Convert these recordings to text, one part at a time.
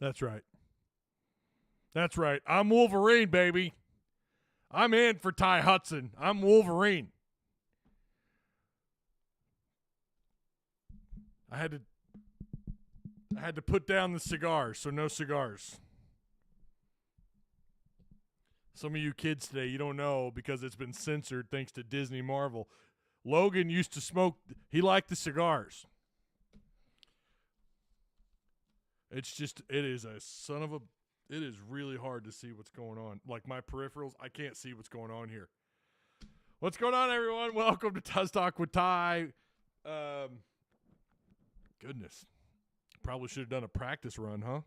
That's right. That's right. I'm Wolverine, baby. I'm in for Ty Hudson. I'm Wolverine. I had to put down the cigars, so no cigars. Some of you kids today, you don't know because it's been censored thanks to Disney Marvel. Logan used to smoke. He liked the cigars. It's just, it is a son of a, it is really hard to see what's going on. Like my peripherals, I can't see what's going on here. What's going on, everyone? Welcome to Tusk Talk with Ty. Goodness. Probably should have done a practice run, huh?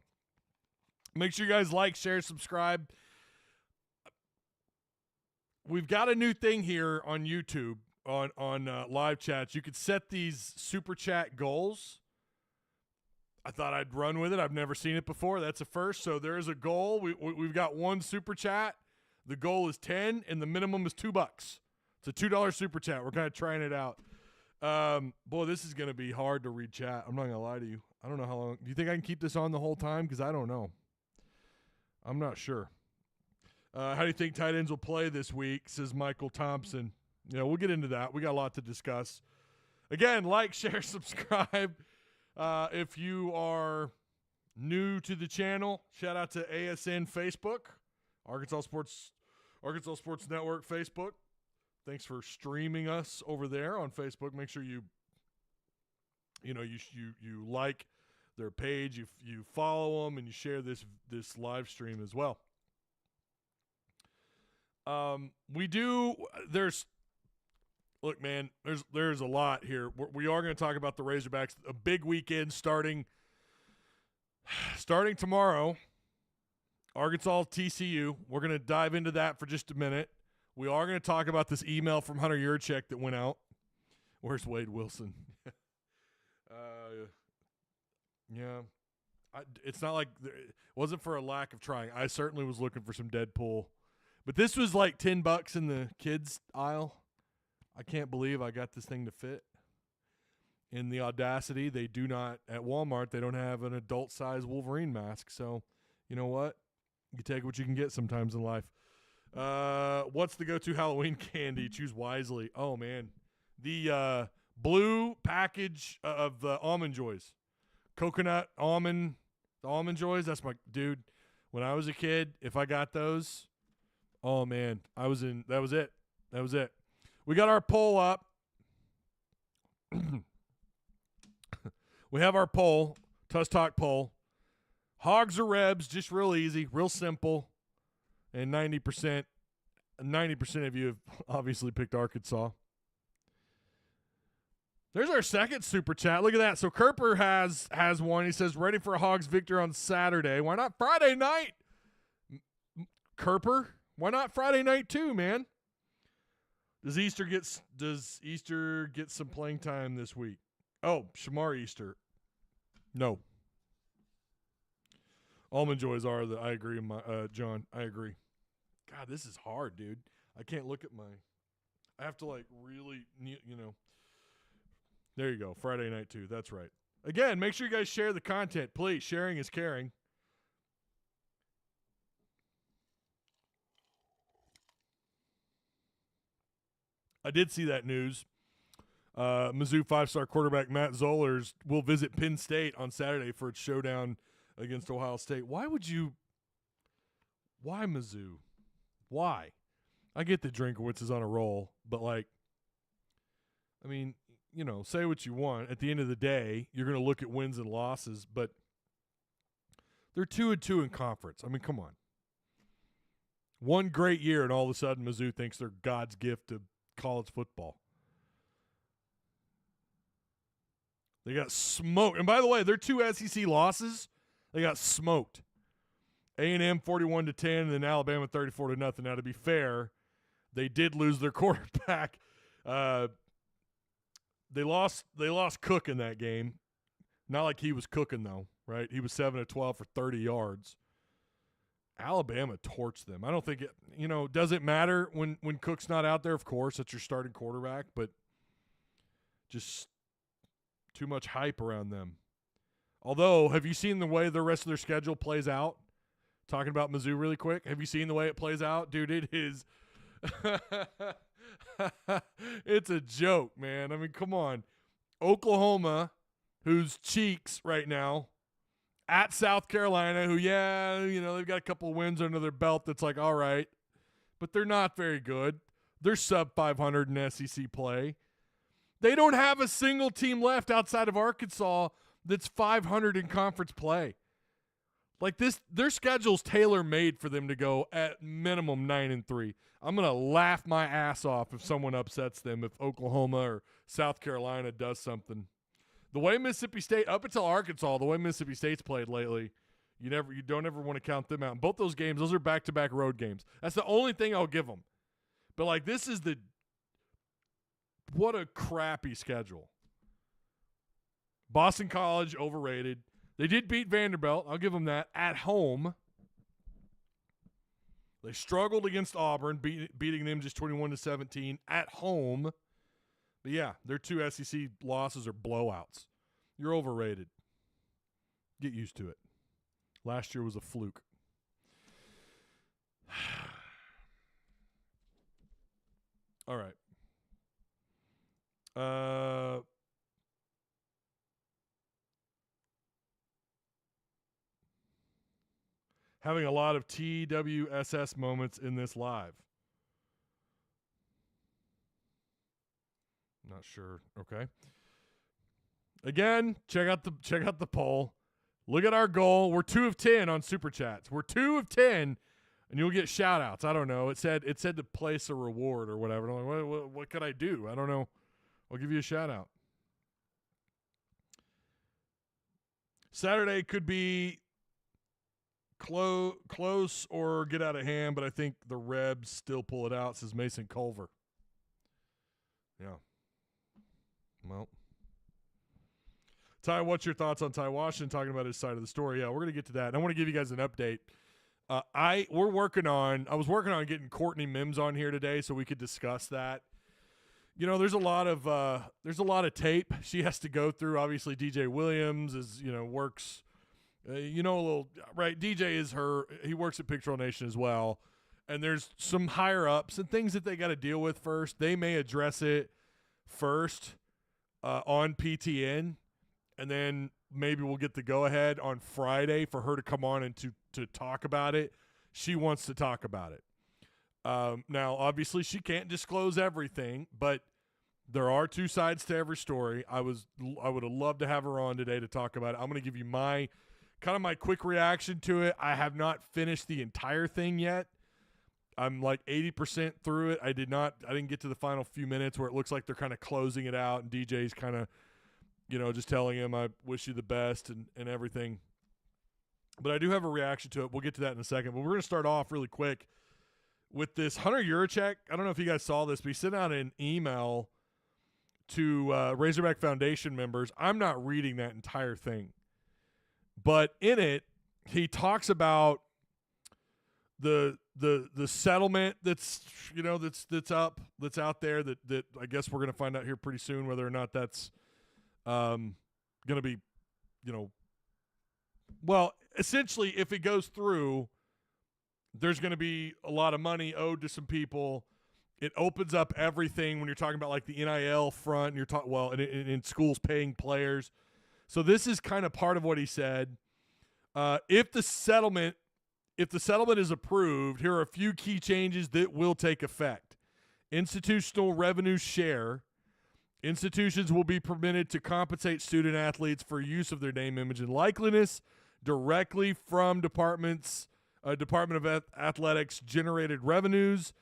Make sure you guys like, share, subscribe. We've got a new thing here on YouTube on live chats. You could set these super chat goals. I thought I'd run with it. I've never seen it before. That's a first. So there is a goal. We've got one super chat. The goal is 10, and the minimum is $2. It's a $2 super chat. We're kind of trying it out. Boy, this is going to be hard to read chat. I'm not going to lie to you. I don't know how long. Do you think I can keep this on the whole time? Because I don't know. I'm not sure. How do you think tight ends will play this week, says Michael Thompson. You know, we'll get into that. We got a lot to discuss. Again, like, share, subscribe. If you are new to the channel, shout out to ASN Facebook, Arkansas Sports Network Facebook. Thanks for streaming us over there on Facebook. Make sure you like their page, you follow them, and you share this live stream as well. Look, man, there's a lot here. We are going to talk about the Razorbacks. A big weekend starting tomorrow. Arkansas TCU. We're going to dive into that for just a minute. We are going to talk about this email from Hunter Yurchek that went out. Where's Wade Wilson? Yeah. It's not like it wasn't for a lack of trying. I certainly was looking for some Deadpool. But this was like $10 in the kids aisle. I can't believe I got this thing to fit. In the audacity, they do not, at Walmart, they don't have an adult-size Wolverine mask. So, you know what? You take what you can get sometimes in life. What's the go-to Halloween candy? Choose wisely. Oh, man. The blue package of the Almond Joys. Coconut almond, the Almond Joys, that's my, dude, when I was a kid, if I got those, oh, man, that was it. That was it. We got our poll up. We have our poll, Tusk Talk poll. Hogs or Rebs, just real easy, real simple. And 90% of you have obviously picked Arkansas. There's our second super chat. Look at that. So Kerper has one. He says, ready for a Hogs victory on Saturday. Why not Friday night? Kerper, why not Friday night too, man? Does Easter get some playing time this week? Oh, Shamar Easter. No. Almond Joys are I agree, John. I agree. God, this is hard, dude. I can't look at I have to like really, There you go. Friday night too. That's right. Again, make sure you guys share the content, please. Sharing is caring. I did see that news. Mizzou 5-star quarterback Matt Zollers will visit Penn State on Saturday for its showdown against Ohio State. Why Mizzou? Why? I get that Drinkowitz is on a roll, but say what you want. At the end of the day, you're going to look at wins and losses, but they're 2-2 in conference. I mean, come on. One great year, and all of a sudden Mizzou thinks they're God's gift to college football. They got smoked. And by the way, their two SEC losses, they got smoked. A&M 41-10, and then Alabama 34-0. Now, to be fair, they did lose their quarterback. They lost Cook in that game. Not like he was cooking, though, right? He was 7 of 12 for 30 yards. Alabama torched them. I don't think it, does it matter when Cook's not out there? Of course, that's your starting quarterback, but just too much hype around them. Although, have you seen the way the rest of their schedule plays out? Talking about Mizzou really quick. Have you seen the way it plays out? Dude, it is – it's a joke, man. I mean, come on. Oklahoma, who's cheeks right now, at South Carolina, who, they've got a couple of wins under their belt that's like, all right. But they're not very good. They're sub 500 in SEC play. They don't have a single team left outside of Arkansas that's 500 in conference play. Like this, their schedule's tailor-made for them to go at minimum 9-3. I'm going to laugh my ass off if someone upsets them, if Oklahoma or South Carolina does something. The way Mississippi State, up until Arkansas, the way Mississippi State's played lately, you don't ever want to count them out. And both those games, those are back-to-back road games. That's the only thing I'll give them. But, like, this is what a crappy schedule. Boston College, overrated. They did beat Vanderbilt. I'll give them that. At home. They struggled against Auburn, beating them just 21-17 at home. But, yeah, their two SEC losses are blowouts. You're overrated. Get used to it. Last year was a fluke. All right. Having a lot of TWSS moments in this live. Not sure. Okay. Again, check out the poll. Look at our goal. We're 2 of 10 on Super Chats. We're 2 of 10, and you'll get shout-outs. I don't know. It said to place a reward or whatever. I'm like, what could I do? I don't know. I'll give you a shout-out. Saturday could be close or get out of hand, but I think the Rebs still pull it out, says Mason Culver. Yeah. Well. Ty, what's your thoughts on Ty Washington talking about his side of the story? Yeah, we're going to get to that. And I want to give you guys an update. I was working on getting Courtney Mims on here today so we could discuss that. You know, there's a lot of tape she has to go through. Obviously, DJ Williams works a little right. DJ he works at Pictorial Nation as well. And there's some higher ups and things that they got to deal with first. They may address it first on PTN. And then maybe we'll get the go-ahead on Friday for her to come on and to talk about it. She wants to talk about it. Now, obviously, she can't disclose everything, but there are two sides to every story. I would have loved to have her on today to talk about it. I'm going to give you my quick reaction to it. I have not finished the entire thing yet. I'm like 80% through it. I didn't get to the final few minutes where it looks like they're kind of closing it out, and DJ's kind of just telling him, I wish you the best and everything. But I do have a reaction to it. We'll get to that in a second. But we're going to start off really quick with this Hunter Yurachek. I don't know if you guys saw this, but he sent out an email to Razorback Foundation members. I'm not reading that entire thing. But in it, he talks about the settlement that's out there that I guess we're going to find out here pretty soon whether or not that's going to be, well, essentially, if it goes through, there's going to be a lot of money owed to some people. It opens up everything when you're talking about like the NIL front, and you're talking in schools paying players. So this is kind of part of what he said. If the settlement is approved, here are a few key changes that will take effect. Institutional revenue share. Institutions will be permitted to compensate student athletes for use of their name, image, and likeness directly from Department of Athletics generated revenues.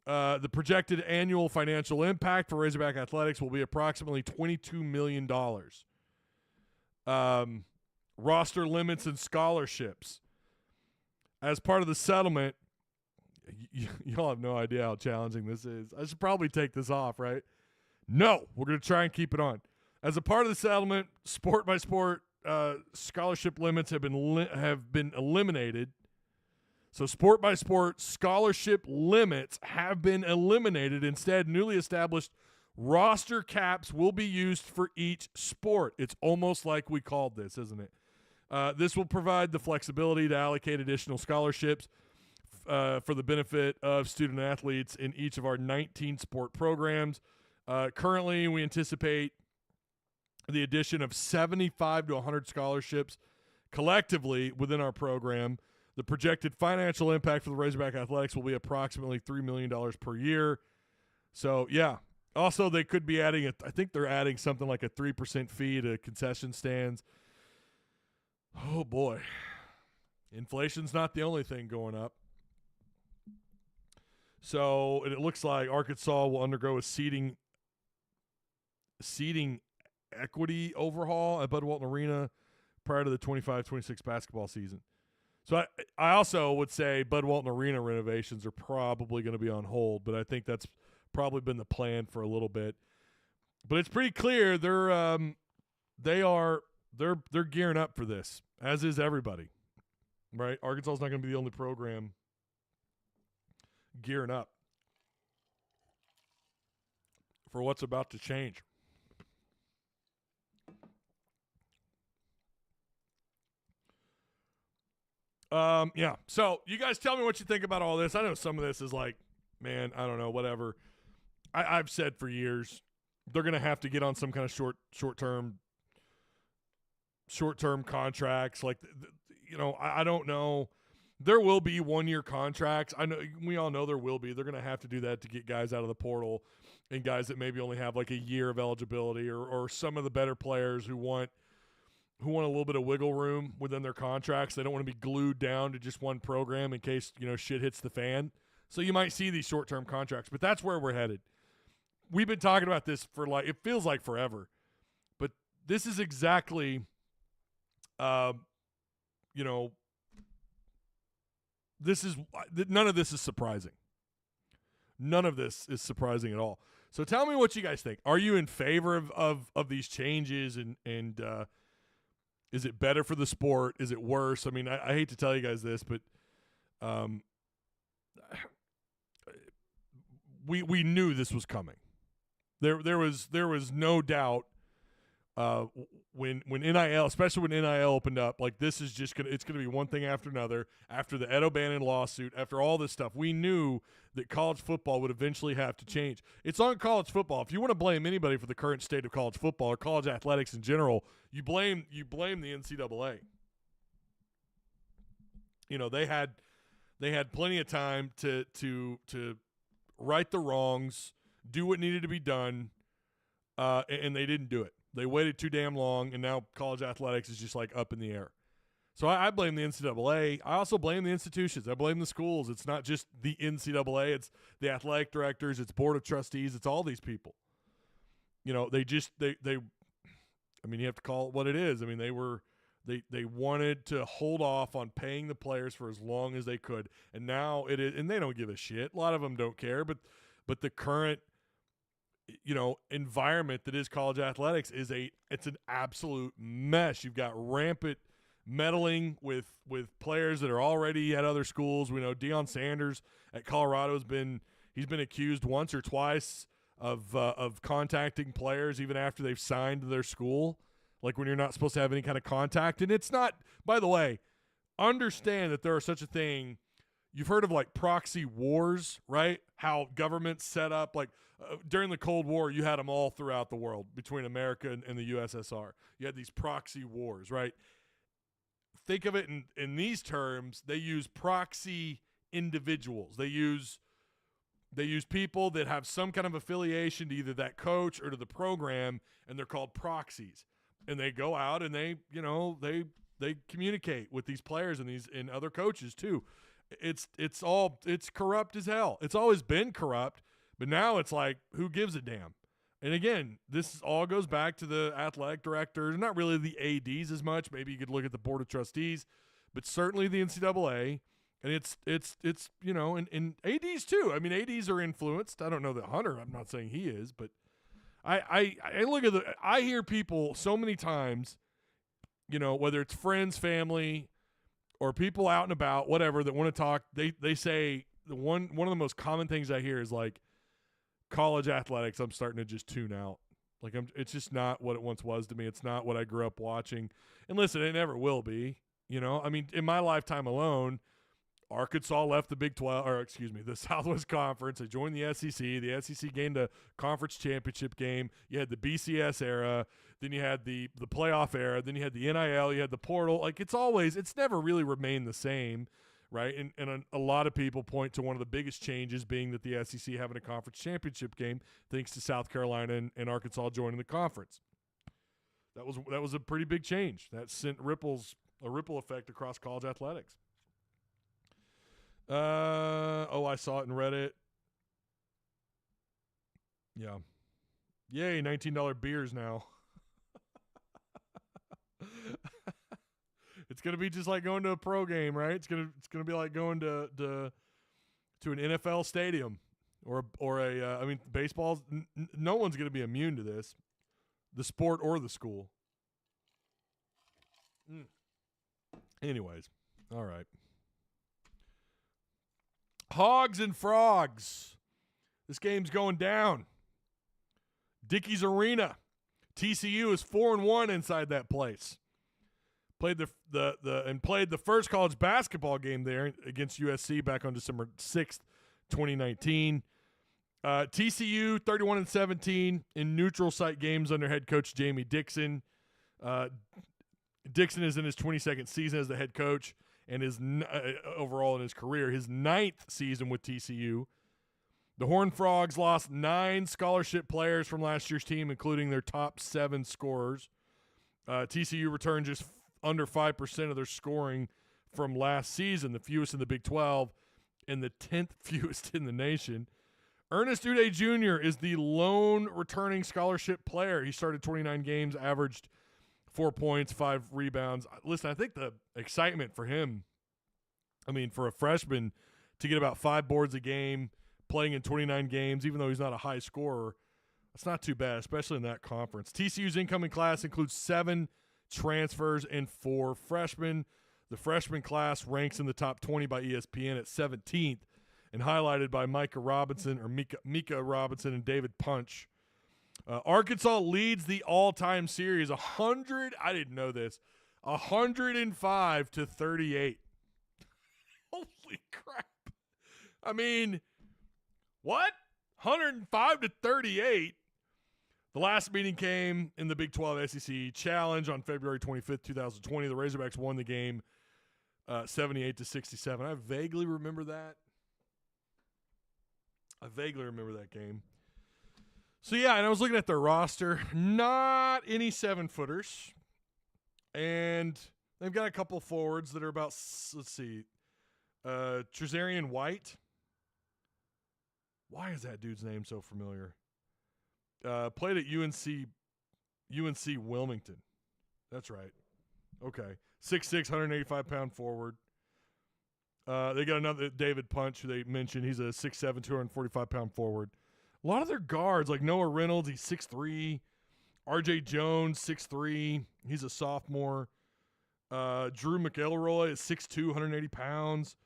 The projected annual financial impact for Razorback Athletics will be approximately $22 million. Roster limits and scholarships. As part of the settlement, y'all have no idea how challenging this is. I should probably take this off, right? No, we're going to try and keep it on. As a part of the settlement, sport by sport scholarship limits have been eliminated. So sport by sport scholarship limits have been eliminated. Instead, newly established Roster caps will be used for each sport. It's almost like we called this, isn't it? This will provide the flexibility to allocate additional scholarships for the benefit of student athletes in each of our 19 sport programs. Currently, we anticipate the addition of 75 to 100 scholarships collectively within our program. The projected financial impact for the Razorback Athletics will be approximately $3 million per year. So, yeah. Also, they could be adding I think they're adding something like a 3% fee to concession stands. Oh, boy. Inflation's not the only thing going up. So, and it looks like Arkansas will undergo a seating equity overhaul at Bud Walton Arena prior to the 25-26 basketball season. So I also would say Bud Walton Arena renovations are probably going to be on hold, but I think that's probably been the plan for a little bit. But it's pretty clear they're gearing up for this, as is everybody. Right? Arkansas is not going to be the only program gearing up for what's about to change. Yeah. So you guys tell me what you think about all this. I know some of this is like, man, I don't know, whatever. I've said for years they're going to have to get on some kind of short-term contracts. Like, I don't know. There will be 1-year contracts. I know we all know there will be. They're going to have to do that to get guys out of the portal and guys that maybe only have like a year of eligibility or some of the better players who want a little bit of wiggle room within their contracts. They don't want to be glued down to just one program in case, shit hits the fan. So you might see these short-term contracts, but that's where we're headed. We've been talking about this for it feels like forever, but this is exactly, none of this is surprising. None of this is surprising at all. So tell me what you guys think. Are you in favor of these changes and is it better for the sport? Is it worse? I mean, I hate to tell you guys this, but we knew this was coming. There was no doubt when NIL, especially when NIL opened up, like this is just it's gonna be one thing after another. After the Ed O'Bannon lawsuit, after all this stuff, we knew that college football would eventually have to change. It's on college football. If you want to blame anybody for the current state of college football or college athletics in general, you blame the NCAA. They had plenty of time to right the wrongs, do what needed to be done, and they didn't do it. They waited too damn long, and now college athletics is just like up in the air. So I blame the NCAA. I also blame the institutions. I blame the schools. It's not just the NCAA. It's the athletic directors. It's board of trustees. It's all these people. They I mean, you have to call it what it is. I mean, they wanted to hold off on paying the players for as long as they could, and now it is, and they don't give a shit. A lot of them don't care, but the current environment that is college athletics it's an absolute mess. You've got rampant meddling with players that are already at other schools. We know Deion Sanders at Colorado he's been accused once or twice of contacting players even after they've signed to their school, like when you're not supposed to have any kind of contact. And it's not, by the way, understand that there are such a thing. You've heard of like proxy wars, right? How governments set up, like during the Cold War, you had them all throughout the world between America and the USSR. You had these proxy wars, right? Think of it in these terms. They use proxy individuals. They use people that have some kind of affiliation to either that coach or to the program, and they're called proxies. And they go out and they communicate with these players and other coaches too. It's corrupt as hell. It's always been corrupt, but now it's like, who gives a damn? And again, this all goes back to the athletic directors, not really the ADs as much. Maybe you could look at the board of trustees, but certainly the NCAA. And it's and ADs too. I mean, ADs are influenced. I don't know that Hunter, I'm not saying he is, but I look at I hear people so many times, whether it's friends, family, or people out and about, whatever, that want to talk, they say one of the most common things I hear is like, college athletics, I'm starting to just tune out. Like it's just not what it once was to me. It's not what I grew up watching. And listen, it never will be. You know, I mean, in my lifetime alone, Arkansas left the the Southwest Conference. They joined the SEC. The SEC gained a conference championship game. You had the BCS era. Then you had the playoff era. Then you had the NIL. You had the portal. Like it's never really remained the same, right? And a lot of people point to one of the biggest changes being that the SEC having a conference championship game, thanks to South Carolina and Arkansas joining the conference. That was a pretty big change. That sent a ripple effect across college athletics. I saw it in Reddit. Yeah. Yay, $19 beers now. It's gonna be just like going to a pro game, right? It's gonna be like going to an NFL stadium or baseball. No one's gonna be immune to this, the sport or the school. Anyways, all right. Hogs and Frogs. This game's going down. Dickies Arena. TCU is 4-1 inside that place. Played the first college basketball game there against USC back on December 6th, 2019. TCU 31-17 in neutral site games under head coach Jamie Dixon. Dixon is in his 22nd season as the head coach. And his overall in his career, his 9th season with TCU. The Horned Frogs lost 9 scholarship players from last year's team, including their top 7 scorers. TCU returned just under 5% of their scoring from last season, the fewest in the Big 12 and the 10th fewest in the nation. Ernest Udeh Jr. is the lone returning scholarship player. He started 29 games, averaged 4 points, 5 rebounds. Listen, I think the excitement for him, for a freshman to get about 5 boards a game, playing in 29 games, even though he's not a high scorer, that's not too bad, especially in that conference. TCU's incoming class includes 7 transfers and 4 freshmen. The freshman class ranks in the top 20 by ESPN at 17th and highlighted by Mika Robinson and David Punch. Arkansas leads the all-time series 100. I didn't know this. 105-38. Holy crap! What? 105-38. The last meeting came in the Big 12 SEC Challenge on February 25th, 2020. The Razorbacks won the game 78-67. I vaguely remember that. Game. So, yeah, and I was looking at their roster. Not any 7-footers. And they've got a couple forwards that are about, Trezarian White. Why is that dude's name so familiar? Played at UNC Wilmington. That's right. Okay. 6'6", 185-pound forward. They got another David Punch, who they mentioned. He's a 6'7", 245-pound forward. A lot of their guards, like Noah Reynolds, he's 6'3". R.J. Jones, 6'3". He's a sophomore. Drew McElroy is 6'2", 180 pounds.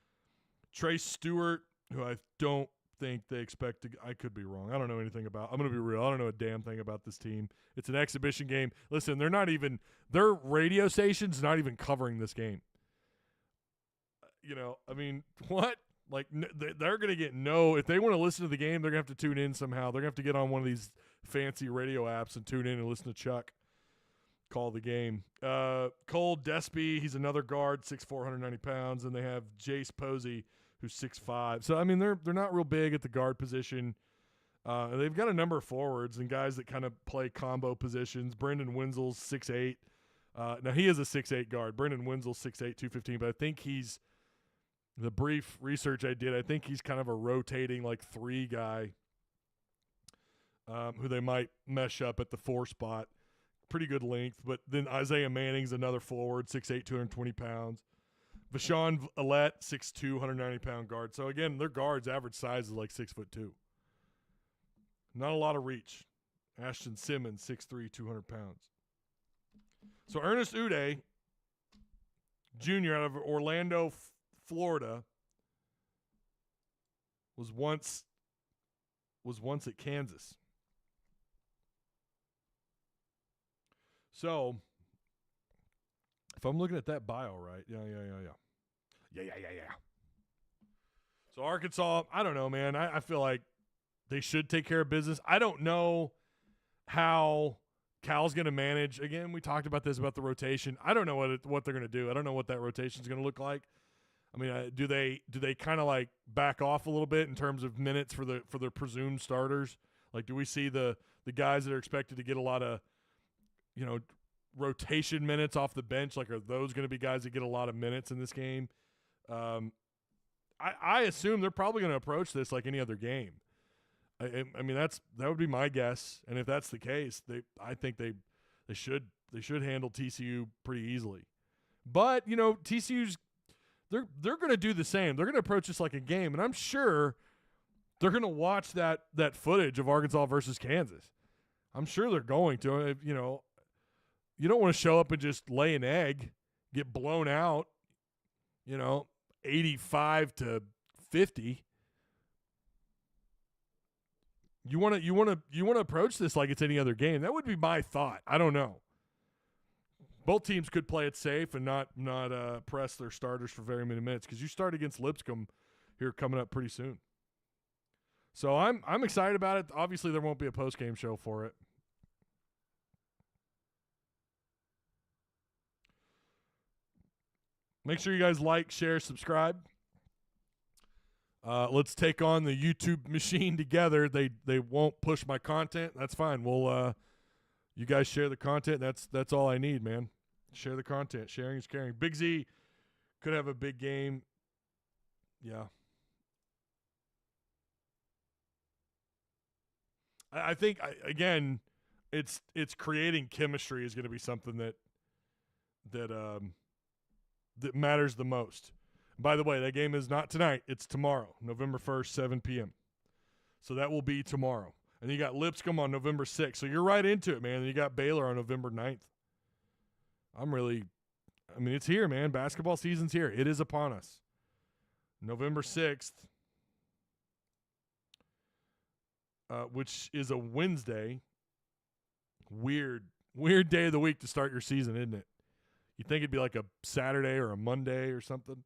Trey Stewart, who I don't think they expect to – I could be wrong. I don't know anything about – I'm going to be real. I don't know a damn thing about this team. It's an exhibition game. Listen, they're not even – their radio station's not even covering this game. What? Like, they're going to get if they want to listen to the game, they're going to have to tune in somehow. They're going to have to get on one of these fancy radio apps and tune in and listen to Chuck call the game. Cole Despy, he's another guard, 6'4", 190 pounds. And they have Jace Posey, who's 6'5". So, they're not real big at the guard position. They've got a number of forwards and guys that kind of play combo positions. Brendan Wenzel's 6'8". Now, he is a 6'8 guard. Brendan Wenzel's 6'8", 215, but I think he's – the brief research I did, I think he's kind of a rotating, 3 guy who they might mesh up at the 4 spot. Pretty good length. But then Isaiah Manning's another forward, 6'8", 220 pounds. Vashawn Alette, 6'2", 190-pound guard. So, again, their guards' average size is 6'2". Not a lot of reach. Ashton Simmons, 6'3", 200 pounds. So, Ernest Udeh Jr. out of was once at Kansas. So, if I'm looking at that bio right, yeah. So Arkansas, I don't know, man. I feel like they should take care of business. I don't know how Cal's going to manage. Again, we talked about this, about the rotation. I don't know what they're going to do. I don't know what that rotation is going to look like. I mean, do they kind of like back off a little bit in terms of minutes for the presumed starters? Like, do we see the guys that are expected to get a lot of, rotation minutes off the bench? Like, are those going to be guys that get a lot of minutes in this game? I assume they're probably going to approach this like any other game. I mean, that would be my guess, and if that's the case, I think they should handle TCU pretty easily. But TCU's they're going to do the same. They're going to approach this like a game, and I'm sure they're going to watch that footage of Arkansas versus Kansas. I'm sure they're going to. You don't want to show up and just lay an egg, get blown out, 85-50. You want to approach this like it's any other game. That would be my thought. I don't know. Both teams could play it safe and not press their starters for very many minutes, because you start against Lipscomb here coming up pretty soon. So I'm excited about it. Obviously, there won't be a post-game show for it. Make sure you guys like, share, subscribe. Let's take on the YouTube machine together. They won't push my content. That's fine. We'll you guys share the content. That's all I need, man. Share the content. Sharing is caring. Big Z could have a big game. Yeah. I think again, it's creating chemistry is going to be something that matters the most. By the way, that game is not tonight. It's tomorrow, November 1st, 7 p.m. So that will be tomorrow. And you got Lipscomb on November 6th. So you're right into it, man. And you got Baylor on November 9th. It's here, man. Basketball season's here. It is upon us. November 6th, which is a Wednesday. Weird day of the week to start your season, isn't it? You'd think it'd be like a Saturday or a Monday or something.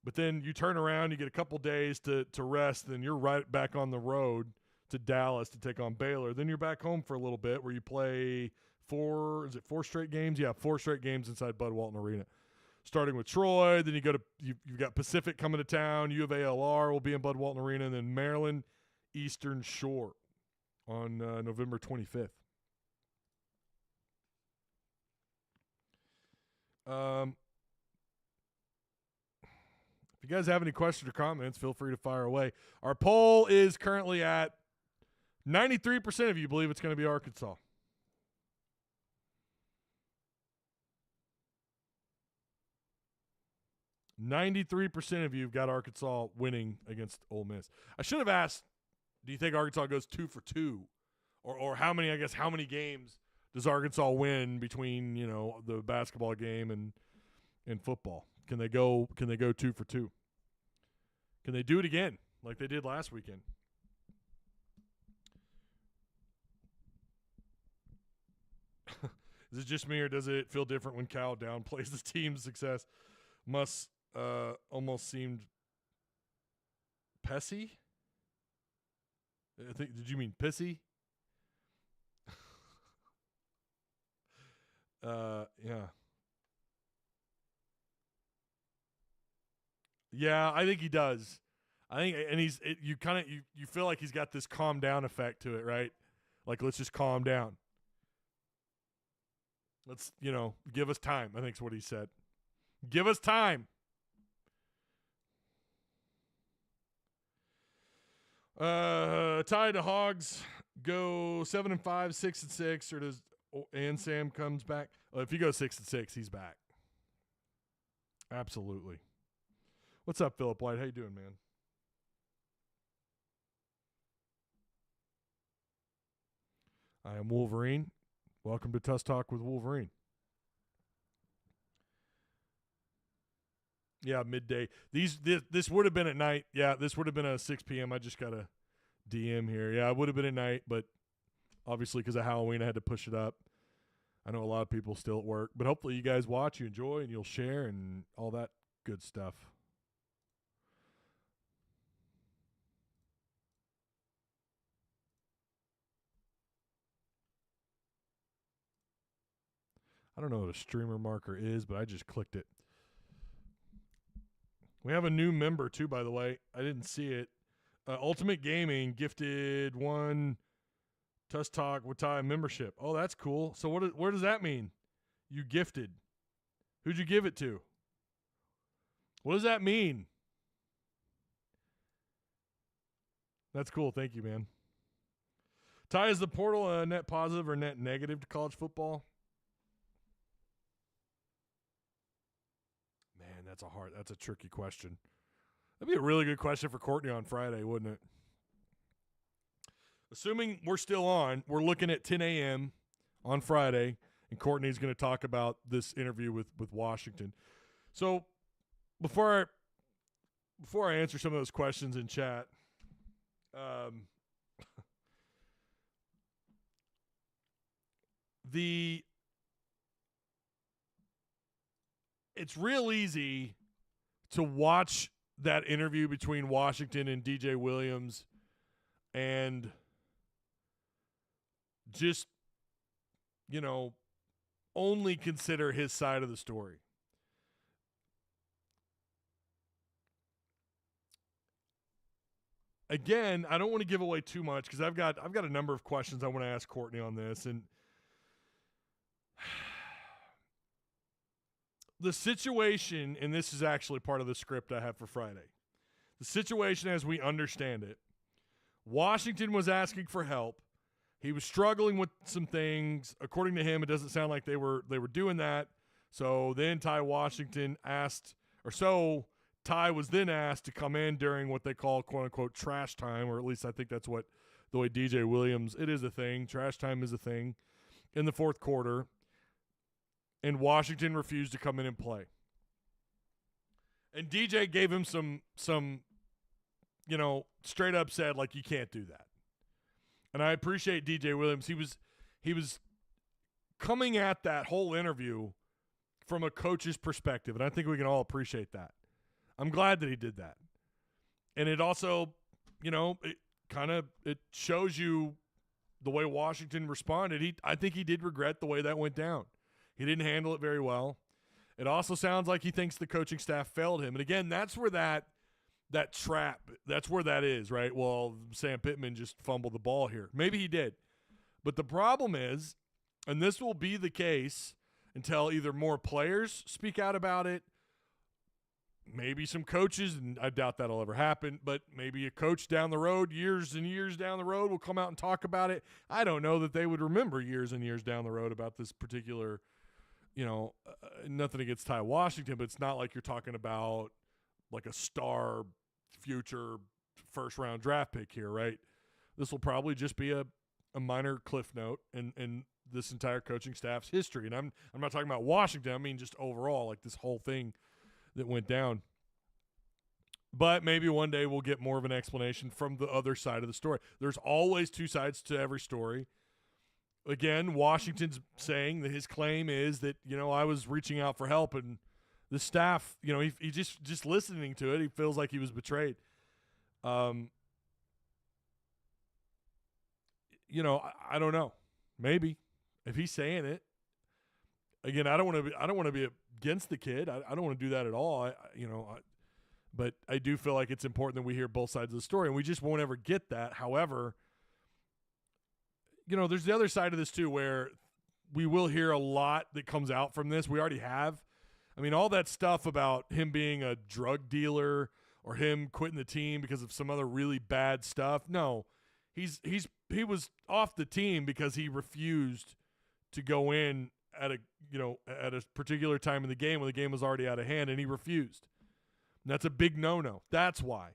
But then you turn around, you get a couple days to rest, then you're right back on the road to Dallas to take on Baylor. Then you're back home for a little bit where you play four straight games? Yeah, 4 straight games inside Bud Walton Arena. Starting with Troy, then you've got Pacific coming to town, U of ALR will be in Bud Walton Arena, and then Maryland Eastern Shore on November 25th. If you guys have any questions or comments, feel free to fire away. Our poll is currently at 93% of you believe it's going to be Arkansas. %93 of you have got Arkansas winning against Ole Miss. I should have asked, do you think Arkansas goes 2 for 2? Or how many games does Arkansas win between, the basketball game and football? Can they go 2 for 2? Can they do it again like they did last weekend? Is it just me, or does it feel different when Cal downplays the team's success? Must almost seemed pessy. Did you mean pissy? Yeah. Yeah, I think he does. You feel like he's got this calm down effect to it, right? Like, let's just calm down. Let's, give us time, I think is what he said. Give us time. Tied to Hogs go 7-5, 6-6, or does Sam comes back? If he goes 6-6, he's back. Absolutely. What's up, Philip White? How you doing, man? I am Wolverine. Welcome to Tusk Talk with Wolverine. Yeah, midday. This would have been at night. Yeah, this would have been a 6 p.m. I just got a DM here. Yeah, it would have been at night, but obviously because of Halloween, I had to push it up. I know a lot of people still at work, but hopefully you guys watch, you enjoy, and you'll share and all that good stuff. I don't know what a streamer marker is, but I just clicked it. We have a new member, too, by the way. I didn't see it. Ultimate Gaming gifted one Tusk Talk with Ty membership. Oh, that's cool. So where does that mean? You gifted. Who'd you give it to? What does that mean? That's cool. Thank you, man. Ty, is the portal a net positive or net negative to college football? Man, that's a tricky question. That'd be a really good question for Courtney on Friday, wouldn't it? Assuming we're still on, we're looking at 10 a.m. on Friday, and Courtney's going to talk about this interview with Washington. So before I answer some of those questions in chat, it's real easy to watch that interview between Washington and DJ Williams and just, only consider his side of the story. Again, I don't want to give away too much because I've got a number of questions I want to ask Courtney on this, and the situation, and this is actually part of the script I have for Friday. The situation as we understand it, Washington was asking for help. He was struggling with some things. According to him, it doesn't sound like they were doing that. So then Ty Washington Ty was then asked to come in during what they call quote-unquote trash time, or at least I think that's what the way DJ Williams, it is a thing. Trash time is a thing in the fourth quarter. And Washington refused to come in and play. And DJ gave him some straight up said, like, you can't do that. And I appreciate DJ Williams. He was coming at that whole interview from a coach's perspective, and I think we can all appreciate that. I'm glad that he did that. And it also, it shows you the way Washington responded. I think he did regret the way that went down. He didn't handle it very well. It also sounds like he thinks the coaching staff failed him. And again, that's where that trap, that's where that is, right? Well, Sam Pittman just fumbled the ball here. Maybe he did. But the problem is, and this will be the case until either more players speak out about it, maybe some coaches, and I doubt that'll ever happen, but maybe a coach down the road, years and years down the road, will come out and talk about it. I don't know that they would remember years and years down the road about this particular, nothing against Ty Washington, but it's not like you're talking about like a star future first-round draft pick here, right? This will probably just be a minor cliff note in this entire coaching staff's history. And I'm not talking about Washington. I mean just overall, like this whole thing that went down. But maybe one day we'll get more of an explanation from the other side of the story. There's always two sides to every story. Again, Washington's saying that his claim is that, I was reaching out for help, and the staff, he just listening to it, he feels like he was betrayed. I don't know. Maybe if he's saying it. Again, I don't want to be against the kid. I don't want to do that at all. But I do feel like it's important that we hear both sides of the story, and we just won't ever get that. However, there's the other side of this too, where we will hear a lot that comes out from this. We already have. I mean, all that stuff about him being a drug dealer or him quitting the team because of some other really bad stuff. No, he was off the team because he refused to go in at a particular time in the game when the game was already out of hand, and he refused. And that's a big no-no. That's why.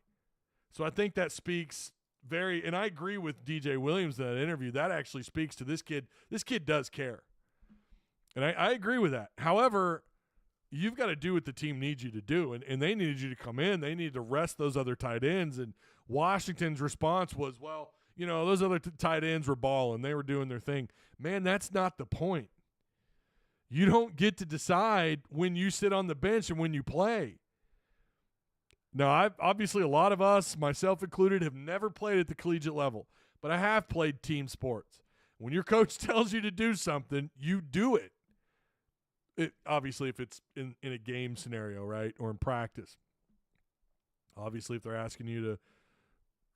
So I think that speaks and I agree with DJ Williams in that interview. That actually speaks to this kid. This kid does care. And I agree with that. However, you've got to do what the team needs you to do, and they needed you to come in. They needed to rest those other tight ends, and Washington's response was, well, those other tight ends were balling. They were doing their thing. Man, that's not the point. You don't get to decide when you sit on the bench and when you play. Now, obviously a lot of us, myself included, have never played at the collegiate level, but I have played team sports. When your coach tells you to do something, you do it. Obviously, if it's in a game scenario, right, or in practice. Obviously, if they're asking you to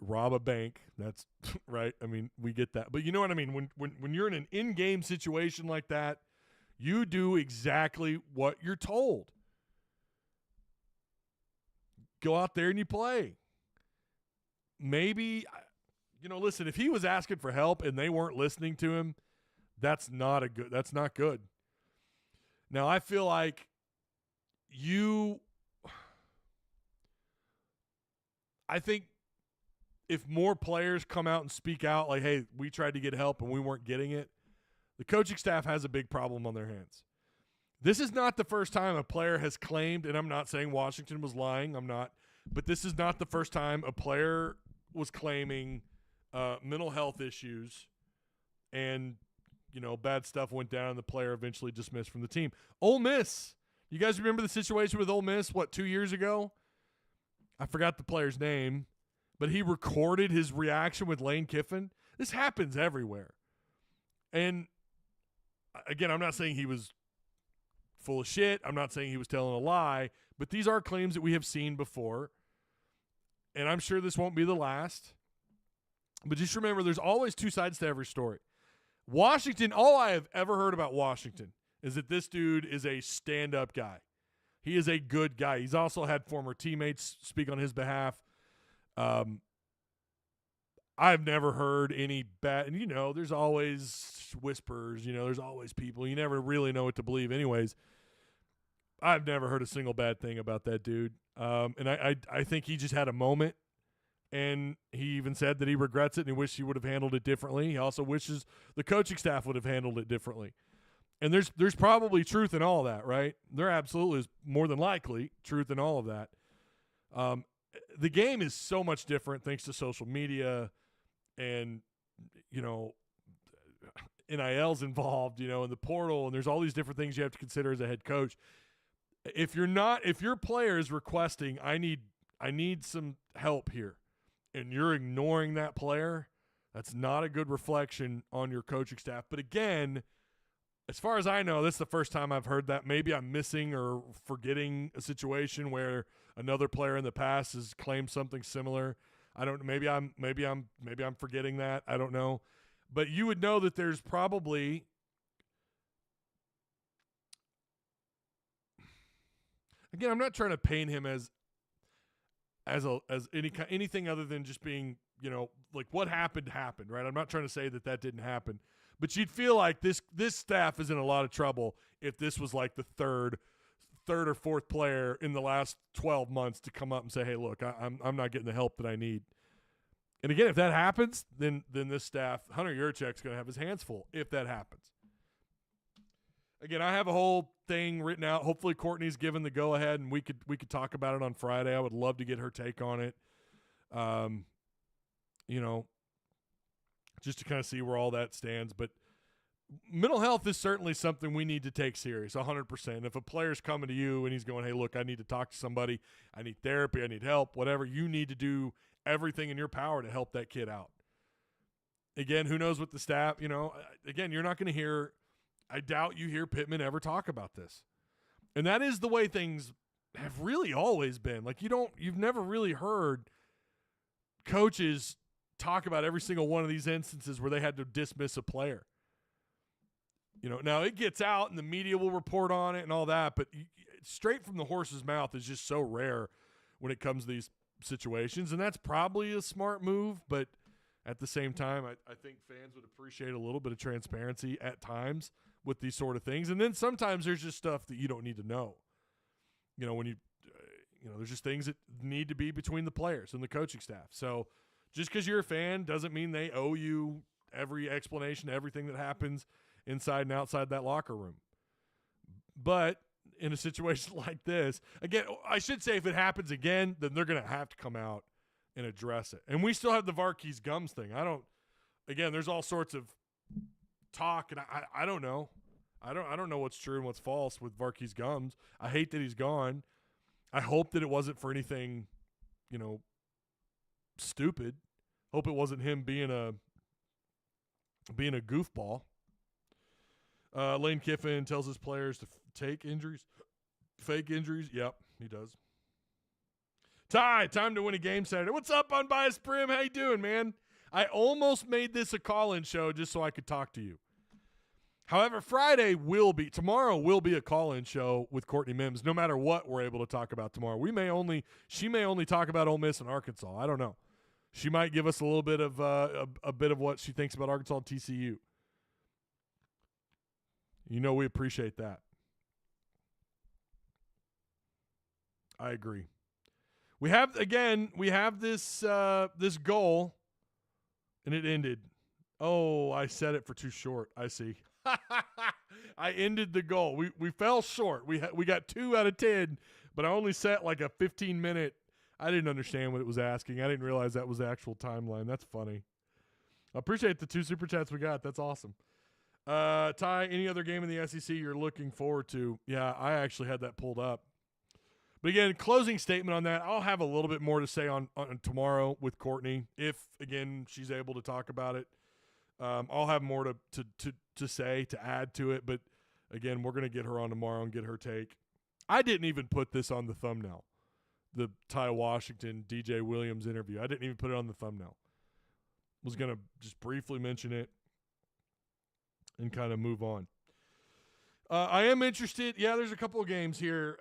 rob a bank, that's right. I mean, we get that. But you know what I mean? When you're in an in-game situation like that, you do exactly what you're told. Go out there and you play. Maybe, listen, if he was asking for help and they weren't listening to him, that's not good. Now, I feel like I think if more players come out and speak out like, hey, we tried to get help and we weren't getting it, the coaching staff has a big problem on their hands. This is not the first time a player has claimed, and I'm not saying Washington was lying, I'm not, but this is not the first time a player was claiming mental health issues and, bad stuff went down and the player eventually dismissed from the team. Ole Miss. You guys remember the situation with Ole Miss, 2 years ago? I forgot the player's name, but he recorded his reaction with Lane Kiffin. This happens everywhere. And, again, I'm not saying he was full of shit. I'm not saying he was telling a lie, but these are claims that we have seen before, and I'm sure this won't be the last. But just remember, there's always two sides to every story. Washington, all I have ever heard about Washington is that this dude is a stand-up guy. He is a good guy. He's also had former teammates speak on his behalf. I've never heard any bad, and there's always whispers, there's always people. You never really know what to believe anyways. I've never heard a single bad thing about that dude. And I think he just had a moment, and he even said that he regrets it and he wished he would have handled it differently. He also wishes the coaching staff would have handled it differently. And there's probably truth in all that, right? There absolutely is more than likely truth in all of that. The game is so much different thanks to social media and, NIL's involved, in the portal, and there's all these different things you have to consider as a head coach. If your player is requesting, I need some help here, and you're ignoring that player, that's not a good reflection on your coaching staff. But again, as far as I know, this is the first time I've heard that. Maybe I'm missing or forgetting a situation where another player in the past has claimed something similar. I don't. Maybe I'm forgetting that. I don't know. But you would know that there's probably again. I'm not trying to paint him as anything other than just being like what happened, right? I'm not trying to say that didn't happen. But you'd feel like this staff is in a lot of trouble if this was like the third or fourth player in the last 12 months to come up and say, hey, look, I'm not getting the help that I need. And again, if that happens, then this staff, Hunter Yurachek's going to have his hands full if that happens. Again, I have a whole thing written out. Hopefully Courtney's given the go-ahead, and we could talk about it on Friday. I would love to get her take on it. Just to kind of see where all that stands. But mental health is certainly something we need to take serious, 100%. If a player's coming to you and he's going, hey, look, I need to talk to somebody, I need therapy, I need help, whatever, you need to do everything in your power to help that kid out. Again, who knows what the staff, again, you're not going to hear, I doubt you hear Pittman ever talk about this. And that is the way things have really always been. Like you've never really heard coaches talk about every single one of these instances where they had to dismiss a player. Now it gets out and the media will report on it and all that, but straight from the horse's mouth is just so rare when it comes to these situations. And that's probably a smart move, but at the same time, I think fans would appreciate a little bit of transparency at times with these sort of things. And then sometimes there's just stuff that you don't need to know. When there's just things that need to be between the players and the coaching staff. So just because you're a fan doesn't mean they owe you every explanation, everything that happens inside and outside that locker room. But in a situation like this, again, I should say if it happens again, then they're going to have to come out and address it. And we still have the Var'Keyes gums thing. Again, there's all sorts of talk, and I don't know. I don't know what's true and what's false with Var'Keyes gums. I hate that he's gone. I hope that it wasn't for anything, stupid. Hope it wasn't him being a goofball. Lane Kiffin tells his players to take injuries, fake injuries. Yep, he does. Ty, time to win a game Saturday. What's up, Unbiased Prim? How you doing, man? I almost made this a call-in show just so I could talk to you. However, tomorrow will be a call-in show with Courtney Mims, no matter what we're able to talk about tomorrow. She may only talk about Ole Miss and Arkansas. I don't know. She might give us a little bit of a bit of what she thinks about Arkansas and TCU. We appreciate that. I agree. We have this goal, and it ended. Oh, I set it for too short. I see. I ended the goal. We fell short. We got 2 out of 10, but I only set like a 15-minute. I didn't understand what it was asking. I didn't realize that was the actual timeline. That's funny. I appreciate the 2 super chats we got. That's awesome. Ty, any other game in the SEC you're looking forward to? Yeah, I actually had that pulled up. But again, closing statement on that, I'll have a little bit more to say on tomorrow with Courtney if, again, she's able to talk about it. I'll have more to say, to add to it. But, again, we're going to get her on tomorrow and get her take. I didn't even put this on the thumbnail, the Ty Washington, DJ Williams interview. I didn't even put it on the thumbnail. Was going to just briefly mention it and kind of move on. I am interested. Yeah, there's a couple of games here.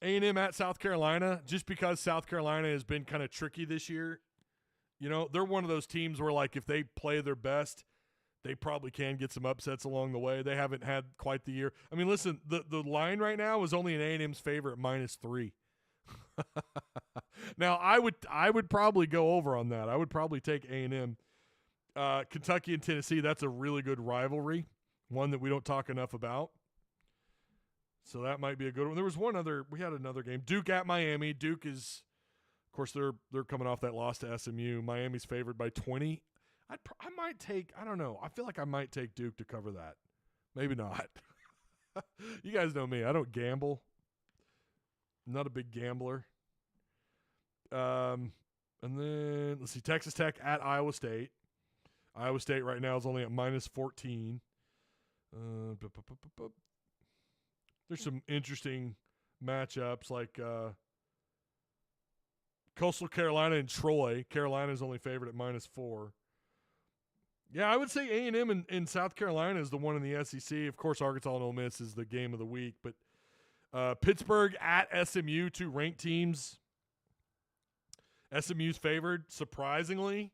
A&M at South Carolina, just because South Carolina has been kind of tricky this year. They're one of those teams where, like, if they play their best, they probably can get some upsets along the way. They haven't had quite the year. I mean, listen, the line right now is only in A&M's favor at -3. Now, I would probably go over on that. I would probably take A&M. Kentucky and Tennessee, that's a really good rivalry, one that we don't talk enough about. So that might be a good one. We had another game. Duke at Miami. Duke is, of course, they're coming off that loss to SMU. Miami's favored by 20. I don't know. I feel like I might take Duke to cover that. Maybe not. You guys know me. I don't gamble. I'm not a big gambler. And then, let's see, Texas Tech at Iowa State. Iowa State right now is only at -14. There's some interesting matchups like Coastal Carolina and Troy. Carolina's only favored at -4. Yeah, I would say A&M in South Carolina is the one in the SEC. Of course, Arkansas and Ole Miss is the game of the week. But Pittsburgh at SMU, 2 ranked teams. SMU's favored, surprisingly.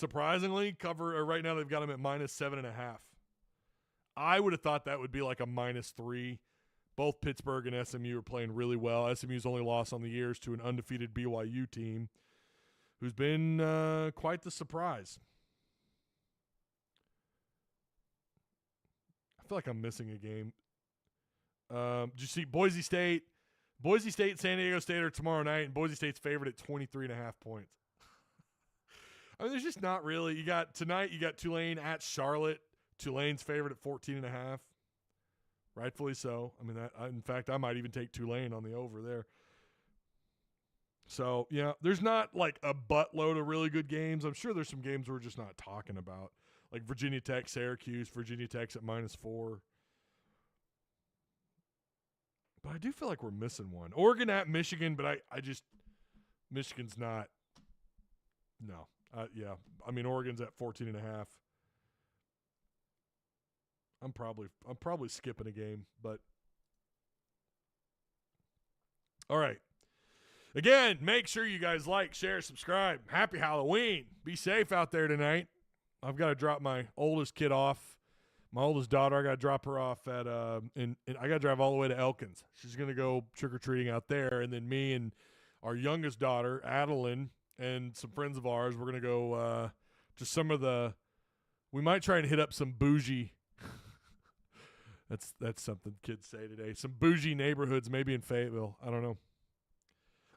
Right now they've got them at -7.5. I would have thought that would be like a -3. Both Pittsburgh and SMU are playing really well. SMU's only loss on the year is to an undefeated BYU team who's been quite the surprise. I feel like I'm missing a game. Did you see Boise State? Boise State and San Diego State are tomorrow night, and Boise State's favored at 23.5 points. I mean, there's just not really. Tonight you got Tulane at Charlotte. Tulane's favored at 14.5. Rightfully so. I mean, in fact, I might even take Tulane on the over there. So, yeah, there's not like a buttload of really good games. I'm sure there's some games we're just not talking about, like Virginia Tech, Syracuse. Virginia Tech's at -4. But I do feel like we're missing one. Oregon at Michigan, but Michigan's not. No. Yeah. I mean, Oregon's at 14.5. I'm probably skipping a game, but all right. Again, make sure you guys like, share, subscribe. Happy Halloween. Be safe out there tonight. I've got to drop my oldest kid off. My oldest daughter, I got to drop her off at and I got to drive all the way to Elkins. She's going to go trick-or-treating out there, and then me and our youngest daughter, Adeline, and some friends of ours, we're going to go to some of the – we might try and hit up some bougie – that's something kids say today. Some bougie neighborhoods, maybe in Fayetteville. I don't know.